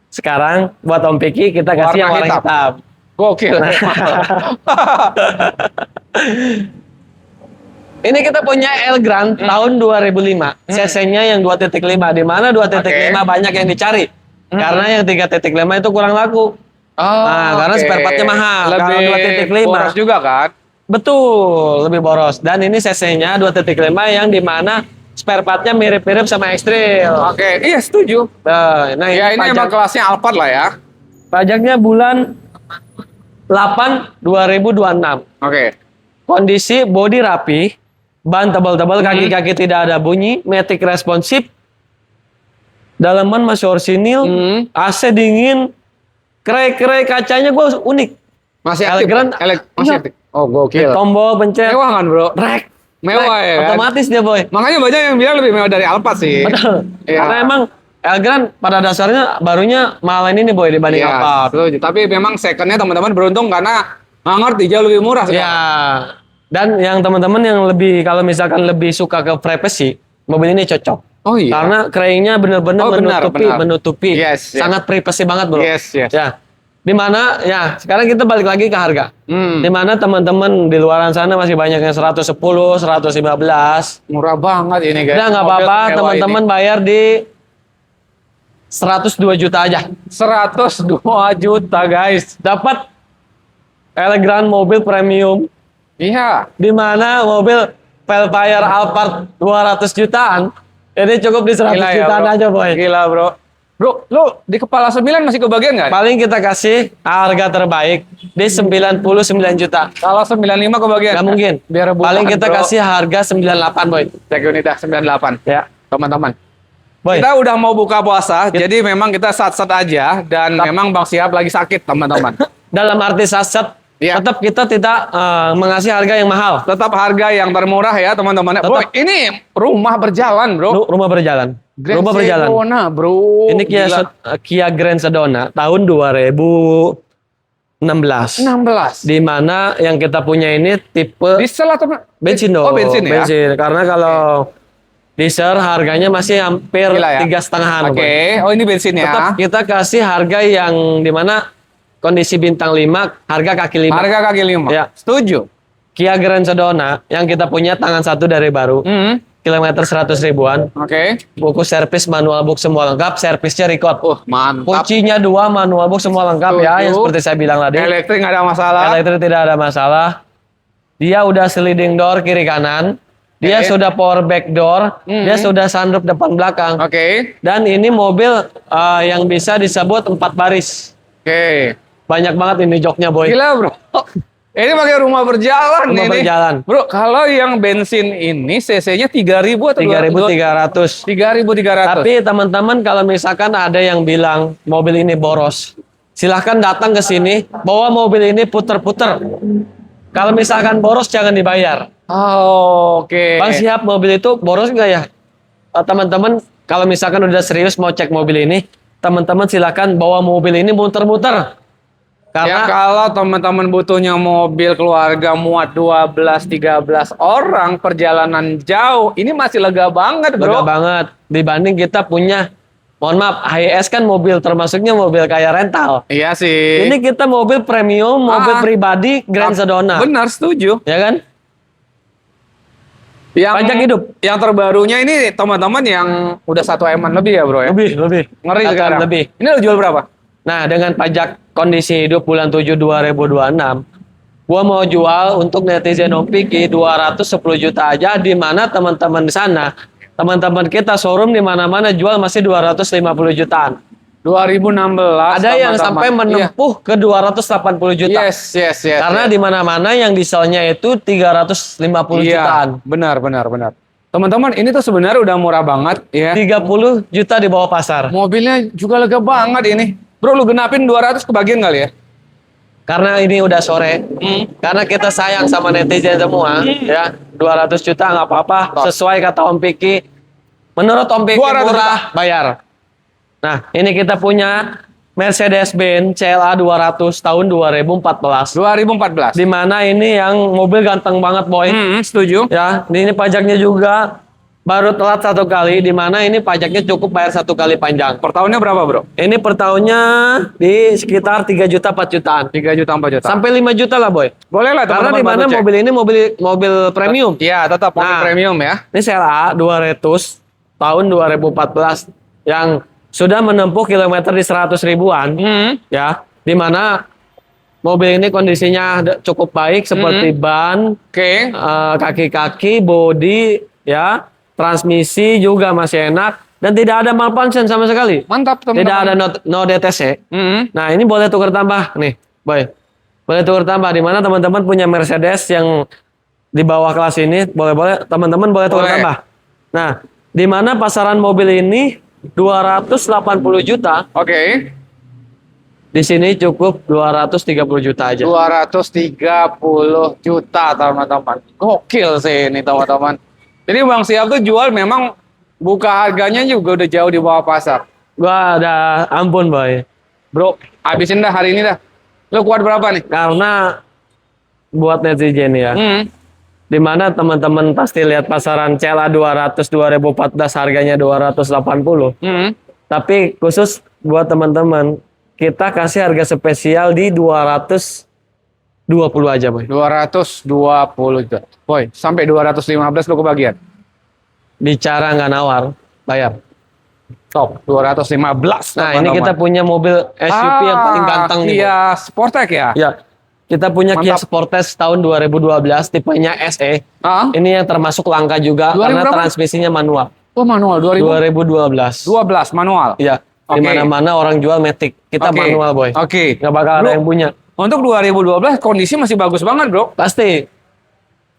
Sekarang buat Om Piki kita kasih yang warna hitam. Gokil. Ini kita punya Elgrand tahun 2005. CC-nya yang 2.5. Di mana 2.5 banyak yang dicari. Karena yang 3.5 itu kurang laku. Karena spare part-nya mahal. Lebih Kalau 2.5 boros juga kan? Betul, lebih boros. Dan ini CC-nya 2.5 yang di mana spare part-nya mirip-mirip sama X-Trail. Oke, iya setuju. Nah, Ya ini emang kelasnya Alphard lah ya. pajaknya bulan 8 2026. Oke. Kondisi bodi rapi, ban tebal-tebal, kaki-kaki tidak ada bunyi, matic responsif, dalaman masih orisinil, AC dingin, kere-kere kacanya gue unik. Masih aktif. Elgrand Masih aktif. Oh, gokil. tombol pencet, Mewah kan, Bro? brake, Mewah ya kan? otomatis dia, boy. Makanya banyak yang bilang lebih mewah dari Alphard sih. Betul. Iya. Karena emang Elgrand pada dasarnya barunya mahalin ini, boy, dibanding Iya, Alphard. setuju. Tapi memang secondnya teman-teman beruntung karena nggak ngerti jauh lebih murah sekarang. Ya. Dan yang teman-teman yang lebih, kalau misalkan lebih suka ke privacy, mobil ini cocok. Oh iya. Karena keringnya benar-benar Oh, benar, benar. menutupi. Yes, yes. Sangat privacy banget, Bro. Yes, yes. Ya. Dimana ya sekarang kita balik lagi ke harga. Hmm. Dimana teman-teman di luaran sana masih banyak yang 110, 115. Murah banget ini guys. Udah nggak Mobil apa-apa, semewah teman-teman bayar di 102 juta aja. ini. 102 juta guys. Dapat elegan mobil premium. Iya. Di mana mobil Velfire Alphard 200 jutaan. Ini cukup di 100 Gila ya, jutaan bro. aja, boy. Gila bro. Bro, lu di kepala 9 masih kebagian nggak? Paling kita kasih harga terbaik di 99 juta. Kalau 95 kebagian? Nggak mungkin. Biar rebutan, Paling kita bro. kasih harga 98, boy. Cek unit dah 98. Ya, Teman-teman. boy. Kita udah mau buka puasa, jadi memang kita sat-sat aja dan memang Bang Siap lagi sakit, teman-teman. Dalam arti saset, Iya. tetap kita tidak mengasih harga yang mahal. Tetap harga yang termurah ya, teman-teman. Tetap. Bro, ini rumah berjalan, Bro. Rumah berjalan. Grand Rumah berjalan. Sedona, Bro. Ini Gila. Kia Grand Sedona tahun 2016. 16. Di mana yang kita punya ini tipe Diesel atau bensin dong. Oh, bensin ya. Bensin. Karena kalau diesel harganya masih hampir Gila ya? 3,5-an. Oke. Oh, ini bensin ya. Tetap kita kasih harga yang dimana kondisi bintang 5, harga kaki 5. Harga kaki 5. Ya. Setuju. Kia Grand Sedona yang kita punya tangan satu dari baru. Kilometer 100 ribuan. Oke. Buku servis, manual book semua lengkap. Servisnya record. Mantap. Kuncinya 2, manual book semua lengkap ya. Setuju. Yang seperti saya bilang tadi. Elektrik nggak ada masalah. Elektrik tidak ada masalah. Dia udah sliding door kiri kanan. Dia Oke. sudah power back door. Dia sudah sunroof depan belakang. Oke. Dan ini mobil yang bisa disebut 4 baris. Oke. Banyak banget ini joknya, boy. Gila, Bro. Ini pakai rumah berjalan Rumah ini. berjalan. Bro, kalau yang bensin ini CC-nya 3.000 atau 3.300. 3.300. Tapi teman-teman kalau misalkan ada yang bilang mobil ini boros, silahkan datang ke sini, bawa mobil ini puter-puter. Kalau misalkan boros jangan dibayar. Oh, oke. Bang Siap, mobil itu boros nggak ya? Teman-teman kalau misalkan udah serius mau cek mobil ini, teman-teman silahkan bawa mobil ini muter-muter. Ya Karena kalau teman-teman butuhnya mobil keluarga muat 12-13 orang perjalanan jauh, ini masih lega banget, lega Bro. banget dibanding kita punya, mohon maaf, HIS kan mobil termasuknya mobil kayak rental. Iya sih. Ini kita mobil premium, mobil pribadi Grand Sedona. Benar, setuju. Ya kan? Yang Pajak hidup. Yang terbarunya ini teman-teman yang udah 1 M-an lebih ya, Bro ya. Lebih. Ngeri Akan sekarang. lebih. Ini lo jual berapa? Nah, dengan pajak kondisi hidup bulan 7 2026, gua mau jual untuk netizen Opiki 210 juta aja, di mana teman-teman di sana, teman-teman kita showroom di mana-mana jual masih 250 jutaan. 2016. Ada yang teman-teman. sampai menempuh ke 280 juta. Yes. Karena di mana-mana yang dieselnya itu 350 Iya, jutaan. benar. Teman-teman, ini tuh sebenarnya udah murah banget ya. 30 juta di bawah pasar. Mobilnya juga lega banget ini. Bro, lu genapin 200 kebagian kali ya? Karena ini udah sore. Karena kita sayang sama netizen semua, ya. 200 juta nggak apa-apa, sesuai kata Om Piki. Menurut Om Piki 200 murah, bayar. Nah, ini kita punya Mercedes-Benz CLA 200 tahun 2014. 2014. Di mana ini yang mobil ganteng banget, boy. Setuju. Ya, ini pajaknya juga baru telat 1 kali, di mana ini pajaknya cukup bayar 1 kali panjang. Per tahunnya berapa, Bro? Ini per tahunnya di sekitar 3 juta 4 jutaan. 3 juta 4 juta. Sampai 5 juta lah, boy. Boleh lah Karena teman-teman di mana bantu cek. mobil ini mobil premium. Iya, tetap mobil Nah. premium ya. Ini CLA 200 tahun 2014 yang sudah menempuh kilometer di 100 ribuan, ya. Di mana mobil ini kondisinya cukup baik seperti ban, Oke. kaki-kaki, bodi, ya, transmisi juga masih enak dan tidak ada malfunction sama sekali. Mantap, teman-teman. Tidak ada no DTC. Nah, ini boleh tukar tambah nih, boy. Boleh tukar tambah di mana teman-teman punya Mercedes yang di bawah kelas ini, boleh teman-teman boleh tukar Boleh. tambah. Nah, di mana pasaran mobil ini 280 juta, Oke. di sini cukup 230 juta aja. 230 juta, teman-teman. Gokil sih ini, teman-teman. Jadi Bang Siap tuh jual memang buka harganya juga udah jauh di bawah pasar. Gua ada ampun, boy. Bro, habisin dah hari ini dah. Lu kuat berapa nih? Karena buat netizen ya. Di mana teman-teman pasti lihat pasaran CLA 200 2014 harganya 280. Tapi khusus buat teman-teman, kita kasih harga spesial di 220 aja, Boy. 220 juta. Boy, sampai 215 lu kebagian. Bicara nggak nawar, bayar. Top, 215. Nah, ini kita punya mobil SUV yang paling ganteng nih, Boy. Kia Sportage ya? Ya, kita punya Kia Mantap. Sportage tahun 2012, tipenya SE. Ini yang termasuk langka juga 2000 karena berapa? transmisinya manual. Oh, manual 2012. 2012 manual. Iya, di Oke. mana-mana orang jual Matic. Kita Oke. manual, Boy. Oke. Nggak bakal ada Bro, yang punya. Untuk 2012 kondisi masih bagus banget, Bro. Pasti.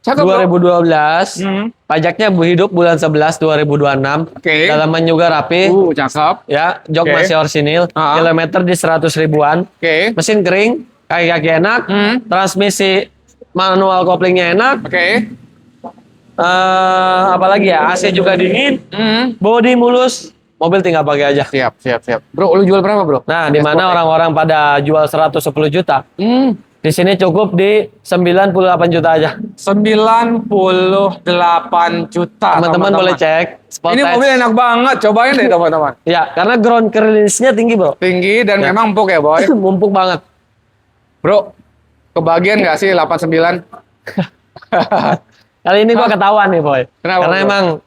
Cakep, Bro. 2012, pajaknya hidup bulan 11 2026. Oke. Dalaman juga rapi. Cakep. Ya, jok Oke. masih orsinil. Ah. Kilometer di 100 ribuan. Oke. Mesin kering, kaki-kaki enak. Transmisi manual koplingnya enak. Oke. Apalagi ya, AC juga dingin. Bodi mulus. Mobil tinggal pakai aja. Siap. Bro, lu jual berapa, Bro? Nah, di mana orang-orang pada jual 110 juta. Di sini cukup di 98 juta aja. 98 juta. Teman-teman boleh cek. Ini Sportage. mobil enak banget, cobain deh teman-teman. Ya, karena ground clearance-nya tinggi, Bro. Tinggi dan Ya. memang empuk ya, Boy. Mumpuk banget. Bro, kebagian nggak sih 89? Kali ini gua ketahuan nih, Boy. Kenapa, Karena Bro? emang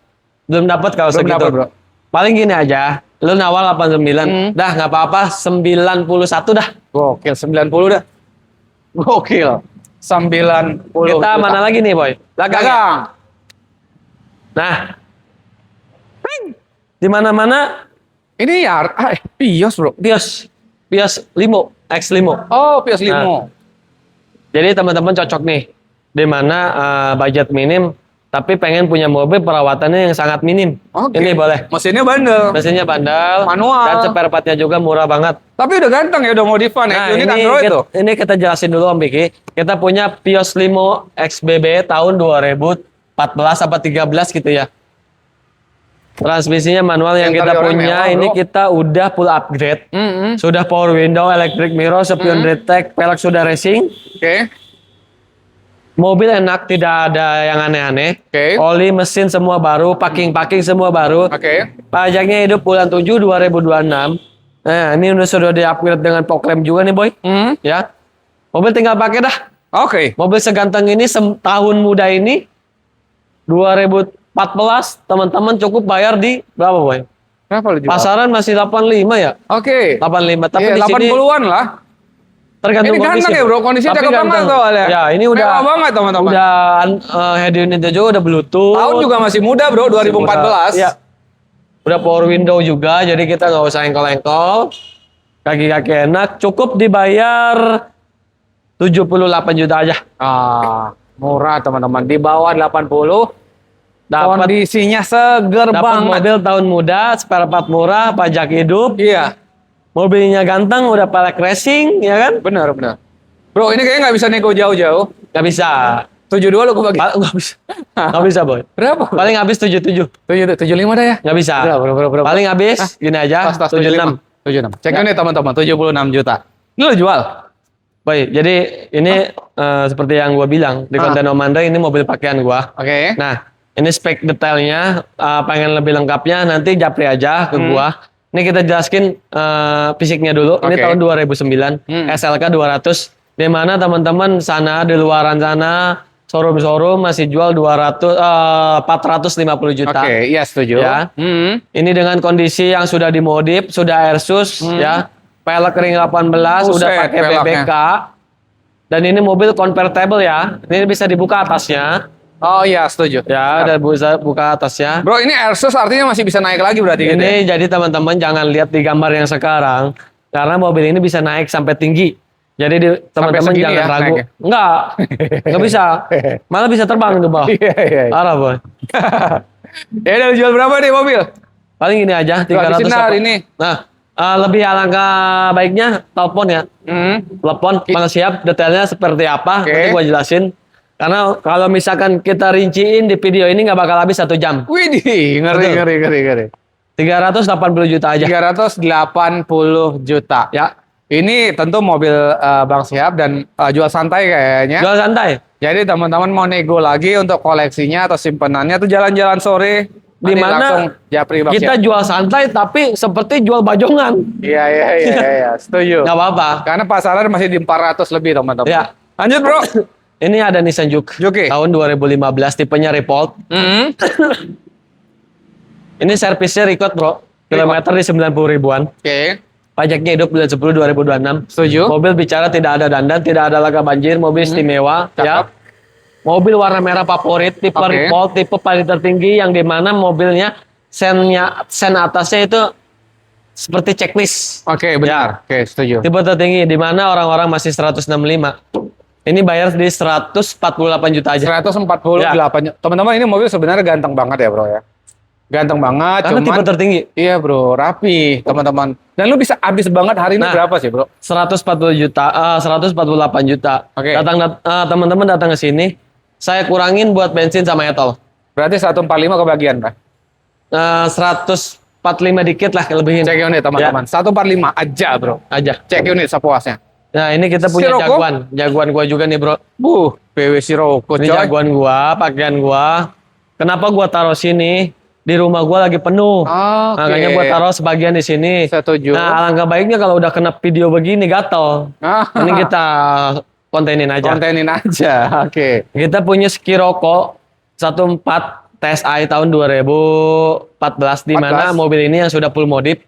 belum dapat kalau Belum segitu. dapet, Bro. Paling gini aja. Lu nawal 89. Dah, nggak apa-apa. 91 dah. Gokil, 90 dah. Gokil. 90 Kita juta. mana lagi nih, Boy? Belakang. ya? Dagang. Nah. Di mana-mana Ini ya, Pios, Bro. Pios Limo, X Limo. Oh, Pios Limo. Jadi teman-teman cocok nih. Di mana budget minim tapi pengen punya mobil perawatannya yang sangat minim. Oke. Ini boleh. Mesinnya bandel. Mesinnya bandel, Manual. dan spare partnya juga murah banget. Tapi udah ganteng ya, udah modifan ya. Nah, Unit Android tuh. ini kita jelasin dulu Om Biki. Kita punya Pios Limo XBB tahun 2014 apa 13 gitu ya. Transmisinya manual yang kita Interiornya punya mewah, ini Bro. kita udah full upgrade. Sudah power window, electric mirror, spion detect, pelek sudah racing. Oke. Mobil enak, tidak ada yang aneh-aneh. Oke. Oli, mesin semua baru, packing semua baru. Oke. Pajaknya hidup bulan 7 2026. Nah, ini sudah di-upgrade dengan fog lamp juga nih, Boy. Ya. Mobil tinggal pakai dah. Oke. Mobil seganteng ini tahun muda ini 2014 teman-teman cukup bayar di berapa, Boy? Berapa lu jual? Pasaran masih 85 ya? Oke. 85. Tapi Iya, di sini 80-an lah. tergantung Ini ganteng kondisi. ya, Bro. Kondisinya Tapi cakep banget ganteng. soalnya. Ya, ini udah Mewah banget, teman-teman. Udah head unitnya juga udah Bluetooth. Tahun juga masih muda, Bro, 2014. Iya. Udah power window juga, jadi kita nggak usah engkol-engkol. Kaki-kaki enak, cukup dibayar 78 juta aja. Murah, teman-teman. Di bawah 80. Dapat Kondisinya seger banget. mobil tahun muda, spare part murah, pajak hidup, Iya, mobilnya ganteng, udah pelek racing, ya kan? benar. Bro, ini kayaknya nggak bisa nego jauh-jauh. Nggak bisa. 72 lu kebagi. Nggak bisa. Nggak bisa, Boy. Berapa? Paling habis 77. 75 dah ya? Nggak bisa. Berapa? Paling habis, gini aja, 76. 76. Cek ini teman-teman, 76 juta. Ini lo jual? Baik, jadi ini seperti yang gua bilang di konten Om Andre, ini mobil pakaian gua. Oke. Nah, ini spek detailnya, pengen lebih lengkapnya nanti japri aja ke gua. Ini kita jelaskin fisiknya dulu. Ini Oke. tahun 2009, SLK 200. Di mana teman-teman sana di luaran sana showroom masih jual 450 juta. Oke, iya setuju. Ya. Ini dengan kondisi yang sudah dimodif, sudah Airsus ya. Pelek ring 18, Buset, udah pakai peleknya. BBK. Dan ini mobil convertible ya. Ini bisa dibuka atasnya. Oh iya, setuju. Ya, udah bisa buka atasnya. Bro, ini Airsus artinya masih bisa naik lagi berarti gitu ya? Ini jadi teman-teman jangan lihat di gambar yang sekarang karena mobil ini bisa naik sampai tinggi. Jadi teman-teman segini jangan ya ragu. naiknya? Enggak bisa. Malah bisa terbang di bawah. Iya. Parah, Boy. Ya udah jual berapa nih mobil? Paling ini aja 300. Habisin dah hari ini. Nah, lebih alangkah baiknya telepon ya. Telepon, Bang siap detailnya seperti apa, Oke. nanti gua jelasin. Karena kalau misalkan kita rinciin di video ini nggak bakal habis 1 jam. Widih, ngeri. 380 juta aja. 380 juta. Ya, Ini tentu mobil Bang Siap dan jual santai kayaknya. jual santai. Jadi teman-teman mau nego lagi untuk koleksinya atau simpenannya tuh jalan-jalan sore. Di Nanti mana langsung Japri Box kita ya. jual santai tapi seperti jual bajongan. Iya, setuju. Nggak apa-apa. Karena pasaran masih di 400 lebih teman-teman. Ya. Lanjut bro. Ini ada Nissan Juke. Juke. Tahun 2015, tipenya Report. Ini servisnya record bro. Kilometer di 90 ribuan. Oke. Pajaknya hidup bulan 10 2026. Setuju. Mobil bicara tidak ada dandan, tidak ada laga banjir, mobil istimewa, ya. Cakep. Mobil warna merah favorit, tipe Oke. Report, tipe paling tertinggi yang dimana mobilnya sen atasnya itu seperti checklist. Oke, benar. Oke, setuju. Tipe tertinggi dimana orang-orang masih 165. Ini bayar di 148 juta aja. 148. Teman-teman ini mobil sebenarnya ganteng banget ya bro ya. Ganteng banget. Karena tipe tertinggi. Iya bro, rapi teman-teman. Dan lu bisa habis banget hari ini Nah. berapa sih bro? 140 juta, 148 juta. Oke. Teman-teman datang ke sini, saya kurangin buat bensin sama etol. Berarti 145 kebagian Pak. 145 dikit lah lebihin Cek unit teman-teman. 145 aja bro. aja. Cek unit sepuasnya. Nah ini kita punya Sirocco? jagoan gua juga nih bro. PW Sirocco Ini coy. jagoan gua, pakaian gua. Kenapa gua taruh sini? Di rumah gua lagi penuh. Oke. Makanya gua taruh sebagian di sini. Setuju. Nah alangkah baiknya kalau udah kena video begini gatel. Ini kita kontenin aja. kontenin aja. Oke. Kita punya Scirocco 14 TSI tahun 2014 di mana 14. mobil ini yang sudah full modif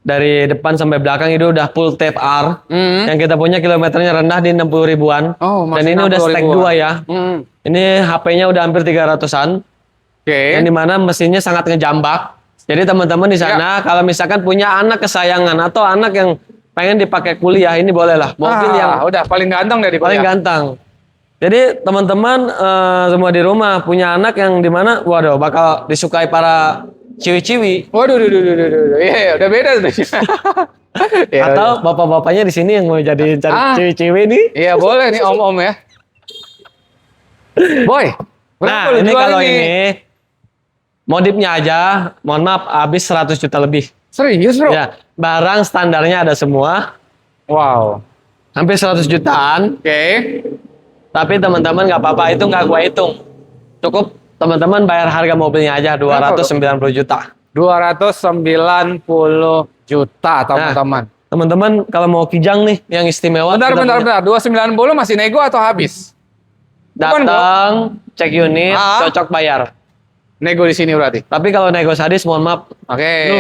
dari depan sampai belakang itu udah full TFR. Yang kita punya kilometernya rendah di 60 ribuan. Oh, Dan masih ini udah 60 stack ribuan. 2 ya. Ini HP-nya udah hampir 300-an. Oke. Yang dimana mesinnya sangat ngejambak. Jadi teman-teman di sana kalau misalkan punya anak kesayangan atau anak yang pengen dipakai kuliah, ini boleh lah. Mobil yang udah paling ganteng dari paling ganteng. Jadi teman-teman semua di rumah punya anak yang dimana, waduh, bakal disukai para ciwi-ciwi. Waduh, iya, udah beda tuh. Ya, Atau bapak-bapaknya di sini yang mau jadi cari ciwi-ciwi nih. iya boleh nih om-om ya. Boy, berapa Nah lu ini jual kalau ini modifnya aja, mohon maaf, habis 100 juta lebih. Serius bro? Ya, barang standarnya ada semua, Wow. hampir 100 jutaan. Oke. Tapi teman-teman nggak apa-apa, itu nggak gua hitung. Cukup teman-teman bayar harga mobilnya aja 290 juta. 290 juta teman-teman. Teman-teman kalau mau kijang nih yang istimewa, kita punya. Bentar. 290 masih nego atau habis? Bukan, Datang, cek unit, Ah. cocok bayar. Nego di sini berarti. Tapi kalau nego sadis, mohon maaf, Oke.